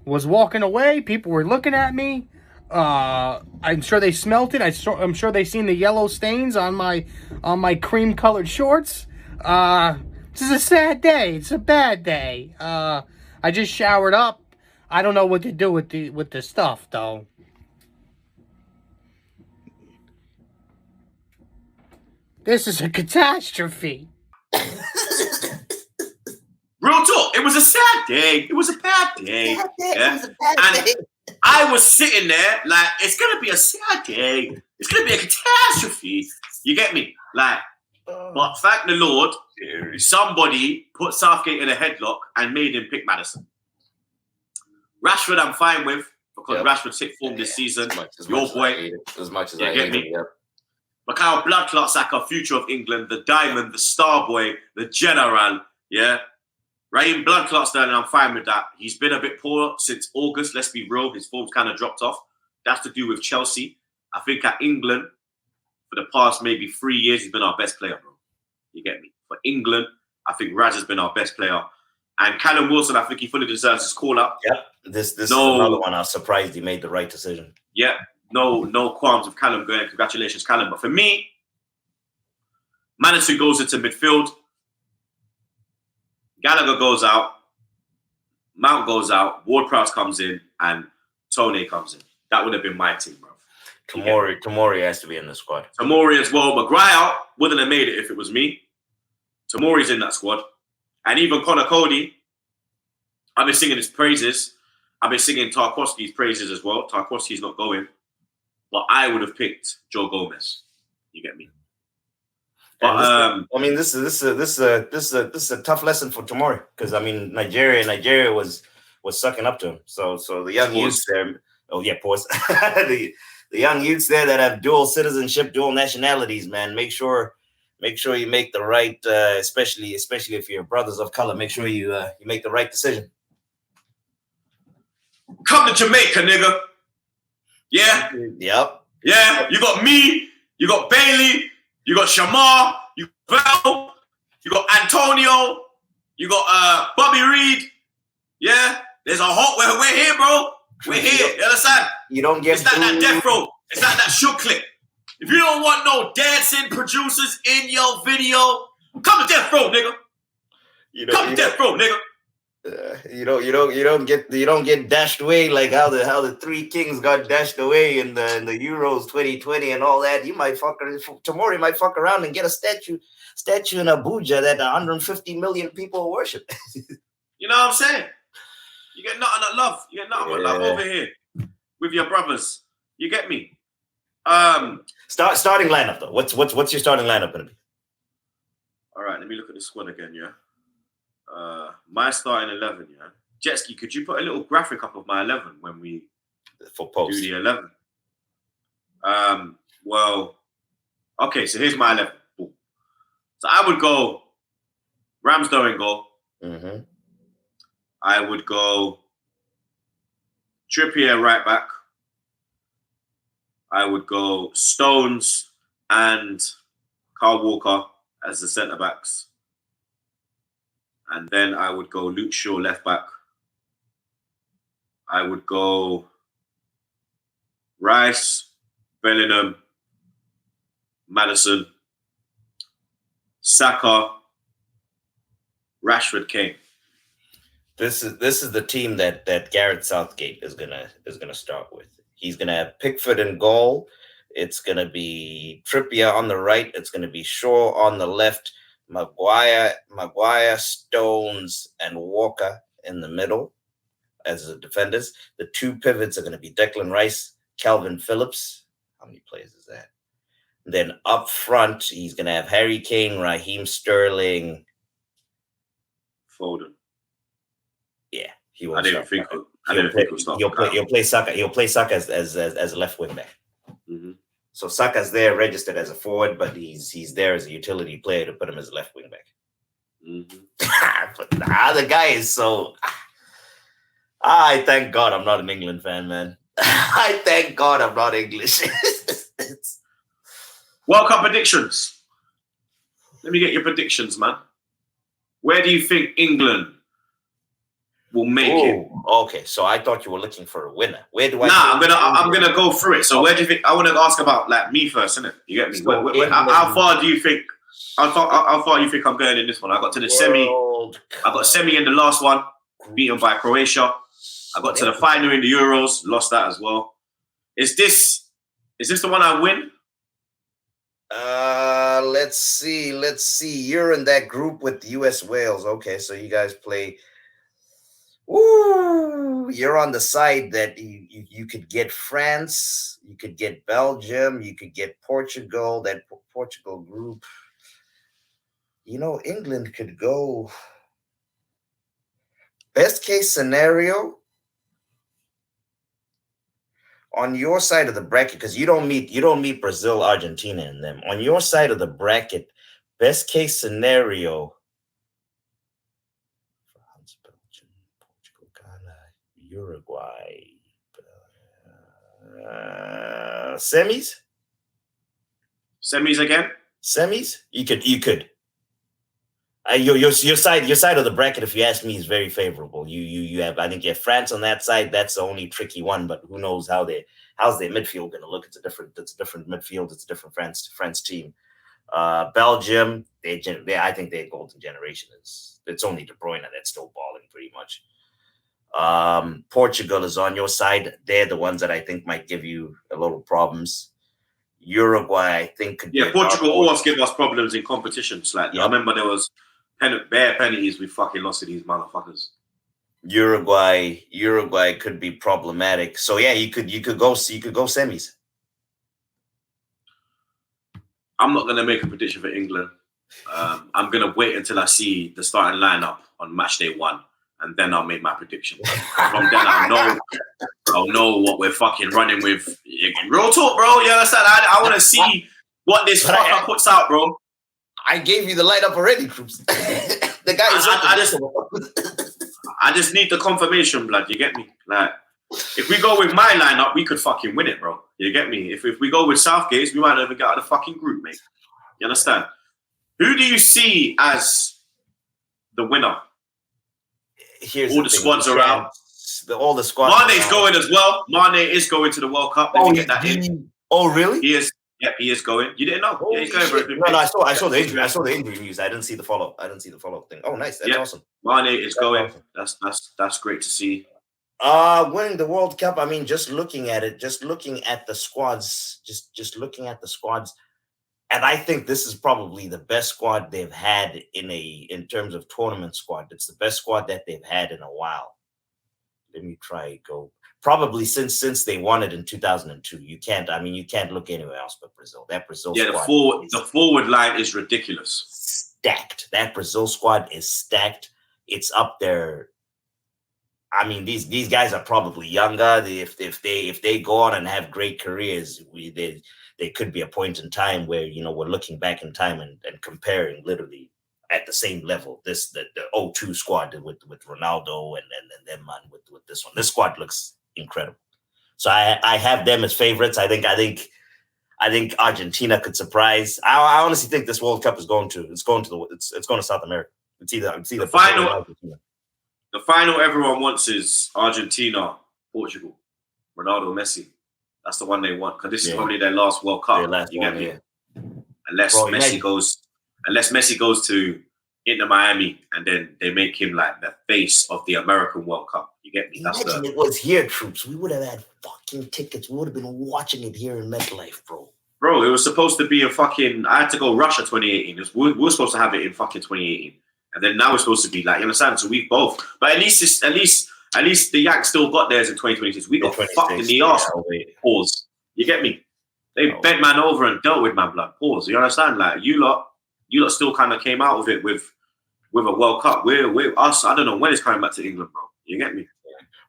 was walking away. People were looking at me. I'm sure they smelt it. I'm sure they seen the yellow stains on my cream colored shorts. This is a sad day. It's a bad day. I just showered up. I don't know what to do with the stuff though. This is a catastrophe. Real talk. It was a sad day. It was a bad day. Yeah? It was a bad day. I was sitting there like, it's gonna be a sad day. It's gonna be a catastrophe. You get me? Like, but thank the Lord, somebody put Southgate in a headlock and made him pick Maddison. Rashford, I'm fine with because Rashford's hit form this season. Your boy, as much as I hate it. Yep. Mikhail Bloodclot Saka, future of England, the diamond, the star boy, the general. Yeah. Raheem Bloodclot Sterling, I'm fine with that. He's been a bit poor since August. Let's be real. His form's kind of dropped off. That's to do with Chelsea. I think at England, for the past maybe 3 years, he's been our best player, bro. You get me? For England, I think Raz has been our best player. And Callum Wilson, I think he fully deserves his call-up. Yep. This is another one. I was surprised he made the right decision. Yeah. No qualms with Callum going. Congratulations, Callum. But for me, Maddison goes into midfield. Gallagher goes out, Mount goes out, Ward-Prowse comes in, and Tone comes in. That would have been my team, bro. Tomori has to be in the squad. Tomori as well. Maguire wouldn't have made it if it was me. Tomori's in that squad. And even Connor Cody, I've been singing his praises. I've been singing Tarkowski's praises as well. Tarkowski's not going. But I would have picked Joe Gomez. You get me? But, I mean, this is a tough lesson for Tomori because I mean Nigeria was sucking up to him. So the young youths there, pause. the young youths there that have dual citizenship, dual nationalities, man, make sure you make the right, especially if you're brothers of color, make sure you make the right decision. Come to Jamaica, nigga. Yeah. Yep. Yeah. You got me. You got Bailey. You got Shamar, you got Val, you got Antonio, you got Bobby Reed. Yeah, there's a whole. We're here, bro. We're here. You understand? You don't get. It's not that death row. It's not that shook clip. If you don't want no dancing producers in your video, come to death row, nigga. Come to death row, nigga. You don't get dashed away like how the three kings got dashed away in the Euros 2020 and all that. Tomori might fuck around and get a statue in Abuja that 150 million people worship. You know what I'm saying? You get nothing but love. You get nothing but love over here with your brothers. You get me? Starting lineup though. What's your starting lineup gonna be? All right, let me look at the squad again. Yeah. My starting 11, yeah. Jetski, could you put a little graphic up of my 11 when we do the 11? Well, okay, so here's my 11. Boom. So I would go Ramsdale in goal. Mm-hmm. I would go Trippier right back. I would go Stones and Kyle Walker as the centre backs. And then I would go Luke Shaw left back. I would go Rice, Bellingham, Maddison, Saka, Rashford, Kane. This is the team that Gareth Southgate is gonna start with. He's gonna have Pickford in goal. It's gonna be Trippier on the right. It's gonna be Shaw on the left. Maguire, Stones, and Walker in the middle as the defenders. The two pivots are going to be Declan Rice, Calvin Phillips. How many players is that? And then up front, he's going to have Harry Kane, Raheem Sterling, Foden. Yeah, he will. I didn't think he'll play Saka. He'll play Saka as a left wing back. Mm-hmm. So Saka's there registered as a forward, but he's there as a utility player to put him as a left wing back. Mm-hmm. But the guy is so. I thank God I'm not an England fan, man. I thank God I'm not English. World Cup predictions. Let me get your predictions, man. Where do you think England will make it? Okay, so I thought you were looking for a winner. Where do I? I'm gonna go through it. So where do you think? I want to ask about like me first, innit? You get me? So how far do you think? How far do you think I'm going in this one? I got to the semi. I got semi in the last one, beaten by Croatia. I got to the final in the Euros, lost that as well. Is this the one I win? Let's see. You're in that group with US Wales. Okay, so you guys play. Ooh, you're on the side that you could get France, you could get Belgium, you could get Portugal. That Portugal group. England could go. Best case scenario. On your side of the bracket, because you don't meet Brazil, Argentina, and them. On your side of the bracket, best case scenario. France, Belgium, Portugal, Ghana, Uruguay, semis. Semis again. Semis. You could. Your side of the bracket, if you ask me, is very favorable. You have, I think you have France on that side. That's the only tricky one, but who knows how's their midfield going to look? It's a different midfield. It's a different France team. Belgium, I think their golden generation it's only De Bruyne that's still balling pretty much. Portugal is on your side. They're the ones that I think might give you a little problems. Uruguay, I think, could be Portugal always give us problems in competitions. Like I remember there was bare penalties we fucking lost to these motherfuckers. Uruguay could be problematic. So yeah, you could go semis. I'm not gonna make a prediction for England. I'm gonna wait until I see the starting lineup on match day 1, and then I'll make my prediction. From then I'll know what we're fucking running with. Real talk, bro. You understand? I want to see what this fucker puts out, bro. I gave you the lineup already, Troopz. The guy is I just need the confirmation, blood. You get me? Like, if we go with my lineup, we could fucking win it, bro. You get me? If we go with Southgate'S, we might not even get out of the fucking group, mate. You understand? Who do you see as the winner? Here's all the squads are out. All the squads. Mane's going as well. Mane is going to the World Cup. Let me get that in. Oh, really? He is. Yep, he is going. You didn't know? Yeah, he's going for it. No, I saw the injury. I saw the injury news. I didn't see the follow. Thing. Oh, nice. That's awesome. Mane is going. Awesome. That's great to see. Winning the World Cup. I mean, just looking at the squads, just looking at the squads, and I think this is probably the best squad they've had in terms of tournament squad. It's the best squad that they've had in a while. Let me try go. Probably since they won it in 2002. You can't look anywhere else but Brazil. That Brazil squad. The forward line is ridiculous. Stacked. That Brazil squad is stacked. It's up there. I mean, these guys are probably younger. If they go on and have great careers, there could be a point in time where we're looking back in time and comparing literally at the same level. The 02 squad with Ronaldo and them man with this one. This squad looks incredible. So I have them as favorites. I think Argentina could surprise. I honestly think this World Cup is going to South America. It's either the final. The final everyone wants is Argentina, Portugal, Ronaldo, Messi. That's the one they want because this is probably their last World Cup. You get me? Unless Messi goes to Inter Miami and then they make him like the face of the American World Cup. You get me? Imagine it was here, Troopz. We would have had fucking tickets. We would have been watching it here in MetLife, bro. Bro, it was supposed to be a fucking. I had to go Russia 2018. We were supposed to have it in fucking 2018. And then now we're supposed to be like, you understand? So we both, but at least the Yanks still got theirs in 2026. We got fucked in the arse. Pause. You get me? They bent man over and dealt with man blood. Pause. You understand? Like you lot still kind of came out of it with a World Cup. We're us. I don't know when it's coming back to England, bro. You get me?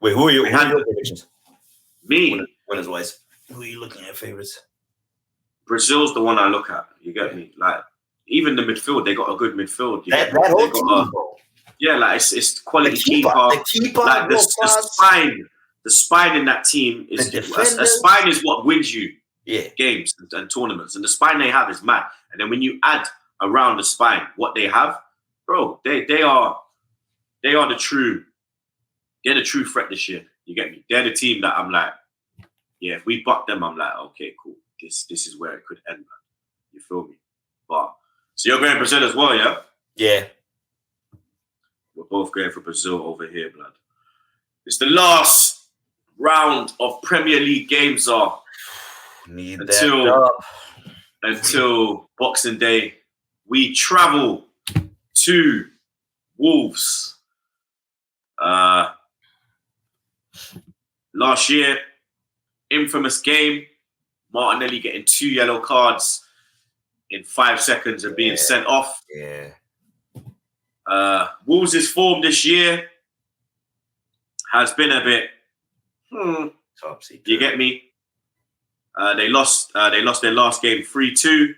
Wait, who are your predictions? Me. Winners wise. Who are you looking at favorites? Brazil's the one I look at. You get me? Like. Even the midfield, they got a good midfield. That whole team, bro. Yeah, like it's quality keeper. The keeper, like the spine in that team is a spine is what wins you games and tournaments. And the spine they have is mad. And then when you add around the spine what they have, bro, they are the true threat this year. You get me? They're the team that I'm like, yeah, if we buck them, I'm like, okay, cool. This is where it could end, man. You feel me? But so you're going Brazil as well, yeah? Yeah. We're both going for Brazil over here, blood. It's the last round of Premier League games until Boxing Day. We travel to Wolves. Last year, infamous game. Martinelli getting 2 yellow cards in 5 seconds and being sent off. Yeah. Wolves' form this year has been a bit Topsy. You get me? They lost their last game 3-2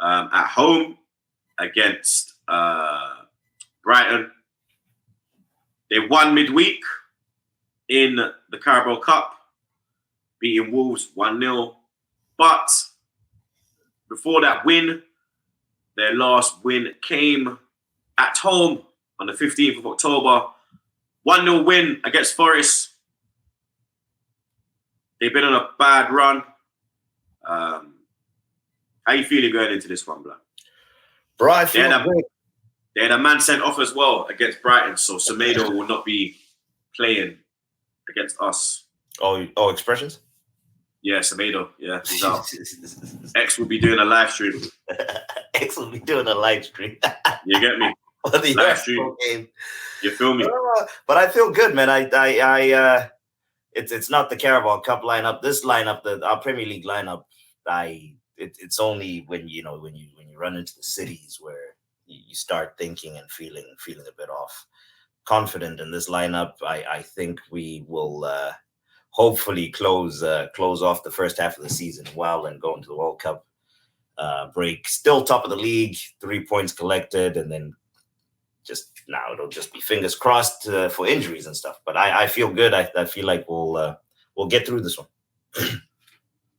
at home against Brighton. They won midweek in the Carabao Cup, beating Wolves 1-0. But before that win, their last win came at home on the 15th of October. 1-0 win against Forest. They've been on a bad run. How you feeling going into this one, blood? Bro, I feel great. They had a man sent off as well against Brighton, so Semedo will not be playing against us. Oh, expressions? Yeah, Semedo. Yeah, he's out. X will be doing a live stream. X will be doing a live stream. You get me? The live stream. Game. You feel me? But I feel good, man. It's not the Carabao Cup lineup. This lineup, our Premier League lineup, it's only when you run into the cities where you start thinking and feeling a bit off. Confident in this lineup. I think we will hopefully close off the first half of the season well and go into the World Cup break. Still top of the league, 3 points collected, and then it'll just be fingers crossed for injuries and stuff. But I feel good. I feel like we'll get through this one.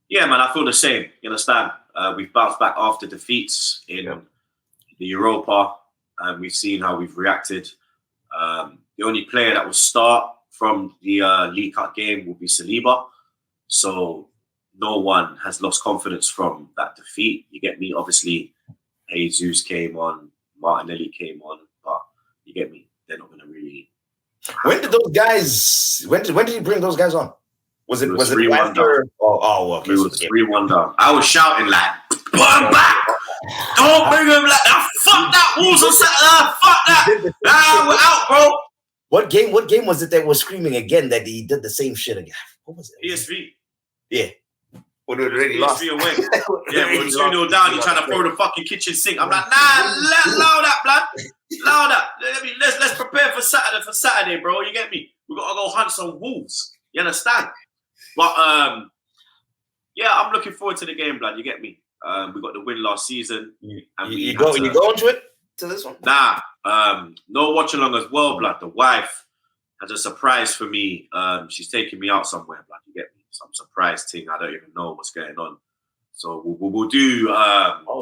Yeah, man, I feel the same. You understand? We've bounced back after defeats in the Europa, and we've seen how we've reacted. The only player that will start from the League Cup game will be Saliba. So no one has lost confidence from that defeat. You get me? Obviously, Jesus came on, Martinelli came on, but you get me? They're not going to really. When did those guys? When did he bring those guys on? Was it after? Okay. It was 3-1 down. I was shouting like, "Put him back! Don't bring him like that! Fuck that! Wolves on Saturday! Fuck that! We're out, bro!" What game was it that was screaming again that he did the same shit again? What was it? PSV. Yeah. When we already lost. PSV away. Yeah, we were 2-0 down. He trying to throw the fucking kitchen sink. I'm like, allow that, blood. Allow that. Let's prepare for Saturday, bro. You get me? We gotta go hunt some Wolves. You understand? But I'm looking forward to the game, blood. You get me? We got the win last season. You go into it to this one? Nah. No watch along as well, blood. The wife has a surprise for me. She's taking me out somewhere, blood. You get me? Some surprise thing. I don't even know what's going on. So we'll do.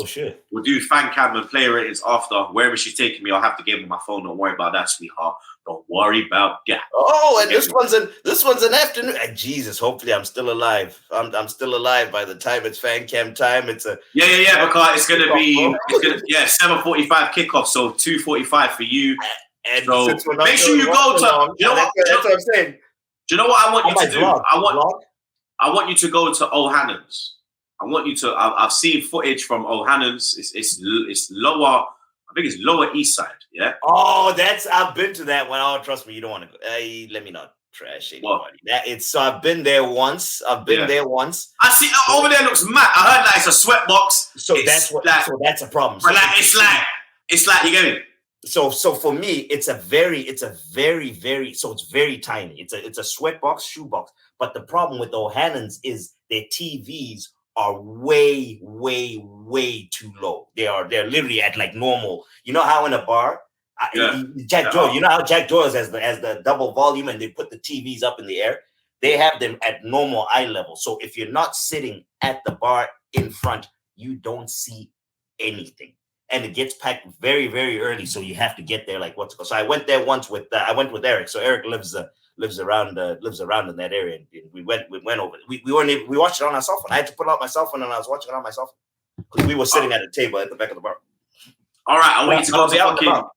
Shit. We'll do fan cam and player ratings after. Wherever she's taking me, I'll have to give her my phone. Don't worry about that, sweetheart. Don't worry about that. Oh, and this one's an afternoon. Jesus, hopefully I'm still alive. I'm still alive by the time it's fan cam time. It's a because it's gonna be 7:45 kickoff, so 2:45 for you. And so make sure you go to. You know what? That's what I'm saying. Do you know what I want you to do? Vlog? I want you to go to O'Hannon's. I want you to. I've seen footage from O'Hannon's. It's lower. I think it's Lower East Side. Yeah. Oh, I've been to that one. Oh, trust me, you don't want to go. Let me not trash anybody. So I've been there once. There once. I see over there looks mad. I heard that it's a sweat box. So that's a problem. So it's like you get it. So for me, it's very tiny. It's a sweat box, shoe box. But the problem with O'Hannon's is their TVs are way, way, way too low. They're literally at like normal. You know how in a bar, Jack Doyle, you know how Jack Doyle has the double volume and they put the TVs up in the air? They have them at normal eye level. So if you're not sitting at the bar in front, you don't see anything. and it gets packed very, very early. So you have to get there like what's it called. So I went there once with I went with Eric. So Eric lives around in that area, and we went over. We watched it on our cell phone. I had to put out my cell phone, and I was watching it on my cell phone because we were sitting at a table at the back of the bar. All right, I want you to go I'll be out and about.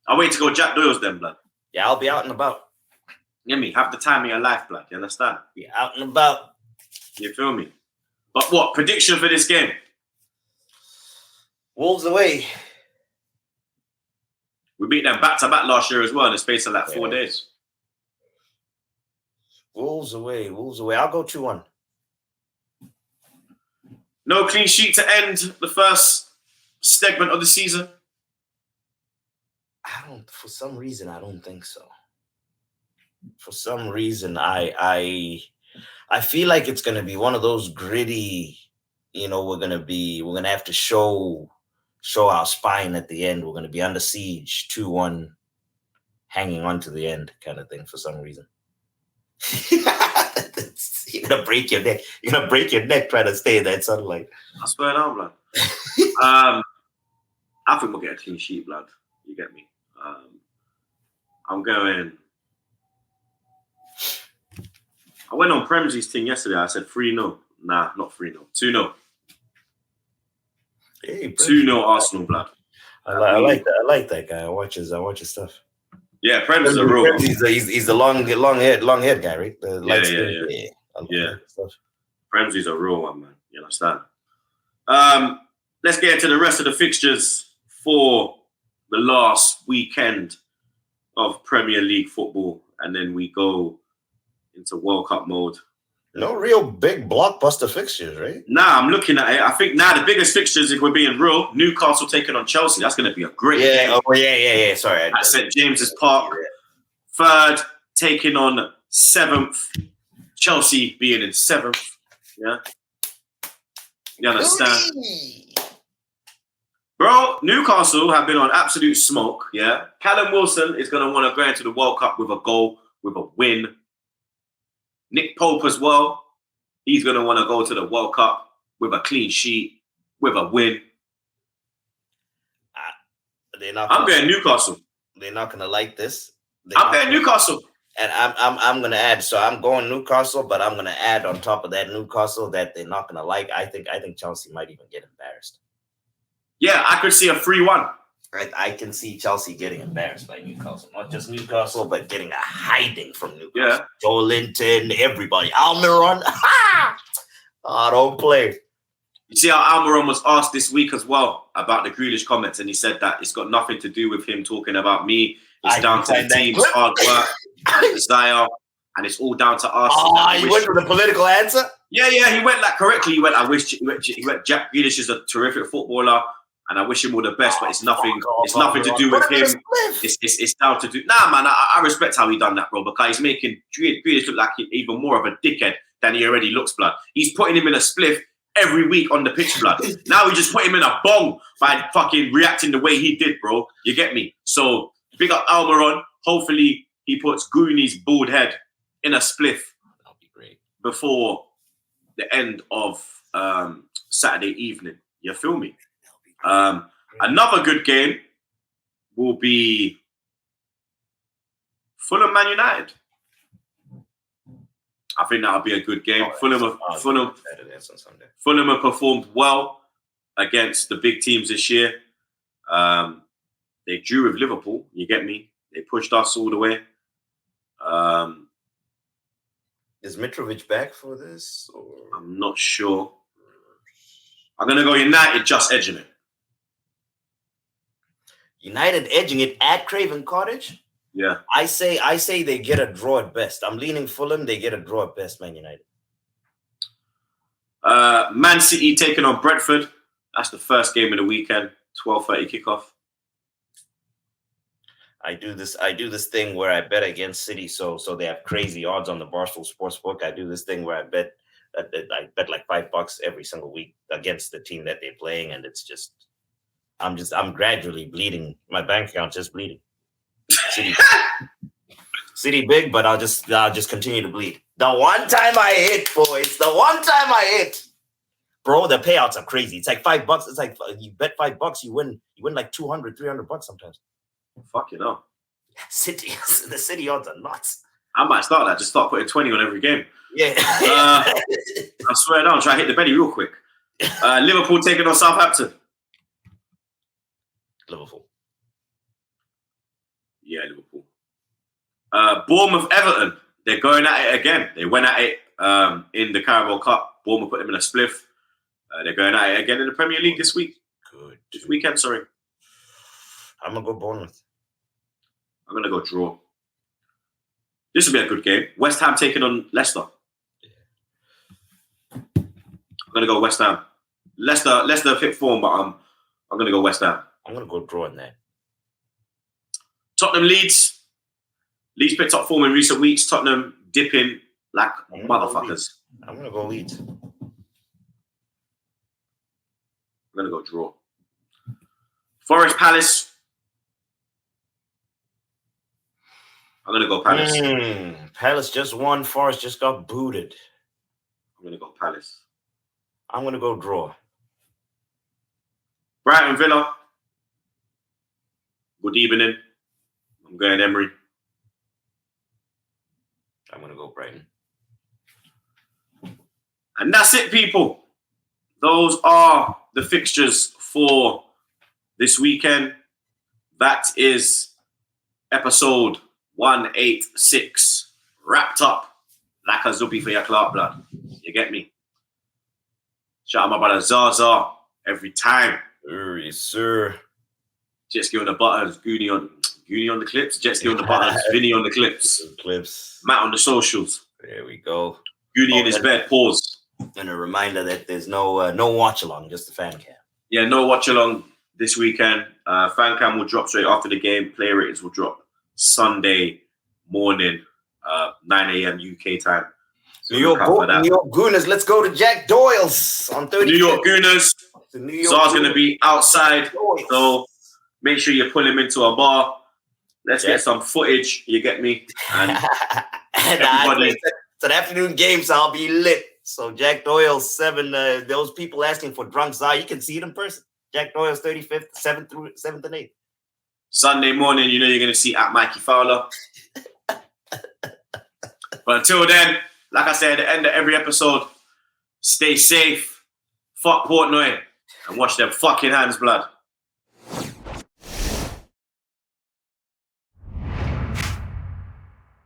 I want you to go Jack Doyle's then, blood. Yeah, I'll be out and about. You know me? Have the time of your life, blood. You understand? Be out and about. You feel me? But what prediction for this game? Wolves away. We beat them back to back last year as well in the space of like 4 days. Wolves away. I'll go 2-1. No clean sheet to end the first segment of the season. For some reason, I don't think so. For some reason, I feel like it's gonna be one of those gritty. We're gonna have to show our spine at the end. We're gonna be under siege, 2-1, hanging on to the end, kind of thing. For some reason, you're gonna break your neck. You're gonna break your neck trying to stay in that sunlight. I swear down, blood. I think we'll get a clean sheet, blood. You get me? I'm going. I went on Prem's thing yesterday. I said 3-0. Nah, not 3-0. 2-0. Hey, 2-0 Arsenal, blood. I like that. I like that guy. I watch his stuff. Yeah, Prem's a real. He's the long head guy, right? Yeah. Prem's is a real one, man. You understand? Let's get into the rest of the fixtures for the last weekend of Premier League football, and then we go into World Cup mode. No real big blockbuster fixtures, right? Nah, I'm looking at it. I think now the biggest fixtures, if we're being real, Newcastle taking on Chelsea. That's going to be a great game. Oh, yeah. Sorry. At St. James's Park. Third, taking on 7th. Chelsea being in 7th. Yeah. You understand? Bro, Newcastle have been on absolute smoke, yeah? Callum Wilson is going to want to go into the World Cup with a goal, with a win. Nick Pope as well. He's going to want to go to the World Cup with a clean sheet, with a win. I'm going Newcastle. They're not going to like this. I'm going Newcastle. And I'm going to add. So I'm going Newcastle, but I'm going to add on top of that Newcastle that they're not going to like. I think Chelsea might even get embarrassed. Yeah, I could see a 3-1. Right, I can see Chelsea getting embarrassed by Newcastle. Not just Newcastle, but getting a hiding from Newcastle. Yeah. Joe Linton, everybody. Almiron. Oh, don't play. You see how Almiron was asked this week as well about the Grealish comments, and he said that it's got nothing to do with him talking about me. It's down to the team's hard work and desire, and it's all down to us. Oh, he went with a political answer? Yeah, he went like correctly. He went, Jack Grealish is a terrific footballer, and I wish him all the best, but it's nothing. It's nothing to do with him. It's down to do. Nah, man, I respect how he done that, bro, because he's making Grealish look like even more of a dickhead than he already looks, blood. He's putting him in a spliff every week on the pitch, blood. Now he just put him in a bong by fucking reacting the way he did, bro. You get me? So big up Almiron. Hopefully he puts Goonie's bald head in a spliff. That'll be great before the end of Saturday evening. You feel me? Another good game will be Fulham Man United. I think that'll be a good game. Fulham have performed well against the big teams this year. They drew with Liverpool. You get me? They pushed us all the way. Is Mitrovic back for this? Or? I'm not sure. I'm going to go United just edging it. United edging it at Craven Cottage? Yeah. I say they get a draw at best. I'm leaning Fulham. They get a draw at best, Man United. Man City taking on Brentford. That's the first game of the weekend. 12:30 kickoff. I do this thing where I bet against City, so they have crazy odds on the Barstool Sportsbook. I do this thing where I bet like $5 every single week against the team that they're playing, and it's just I'm gradually bleeding. My bank account's just bleeding. City big, but I'll just continue to bleed. The one time I hit, boys. The one time I hit. bro, the payouts are crazy. It's like $5. It's like you bet $5, you win like 200, $300 sometimes. Fuck it up. The city odds are nuts. I might start that. Just start putting 20 on every game. Yeah. I swear down. Try to hit the belly real quick. Liverpool taking on Southampton. Liverpool. Yeah, Liverpool. Bournemouth, Everton. They're going at it again. They went at it in the Carabao Cup. Bournemouth put them in a spliff. They're going at it again in the Premier League this week. Good. This weekend, sorry. I'm going to go Bournemouth. I'm going to go draw. This will be a good game. West Ham taking on Leicester. I'm going to go West Ham. Leicester fit form, but I'm going to go West Ham. I'm going to go draw in that. Tottenham, Leeds. Leeds picked up form in recent weeks. Tottenham dipping like motherfuckers. I'm going to go Leeds. I'm going to go draw. Forest, Palace. I'm going to go Palace. Palace just won. Forest just got booted. I'm going to go Palace. I'm going to go draw. Brighton, Villa. Good evening. I'm going Emery. I'm going to go Brighton. And that's it, people. Those are the fixtures for this weekend. That is episode 186 wrapped up like a zuppy for your Clark blood. You get me? Shout out my brother Zaza every time. Yes, sir. Jet ski on the buttons, Goonie on the clips, Jet ski on the buttons, Vinny on the clips, Matt on the socials. There we go. Goonie in his bed, pause. And a reminder that there's no watch along, just the fan cam. Yeah, no watch along this weekend. Fan cam will drop straight after the game. Player ratings will drop Sunday morning, 9 a.m. UK time. So New York Gooners, let's go to Jack Doyle's on 30. New York Gooners. Zara's going to be outside, so make sure you pull him into a bar. Let's get some footage. You get me? And everybody. It's an afternoon game, so I'll be lit. So Jack Doyle's 7. Those people asking for drunk Zara, you can see it in person. Jack Doyle's 35th, 7th and 8th. Sunday morning, you know you're going to see at Mikey Fowler. But until then, like I said at the end of every episode, stay safe, fuck Portnoy, and wash them fucking hands, blood.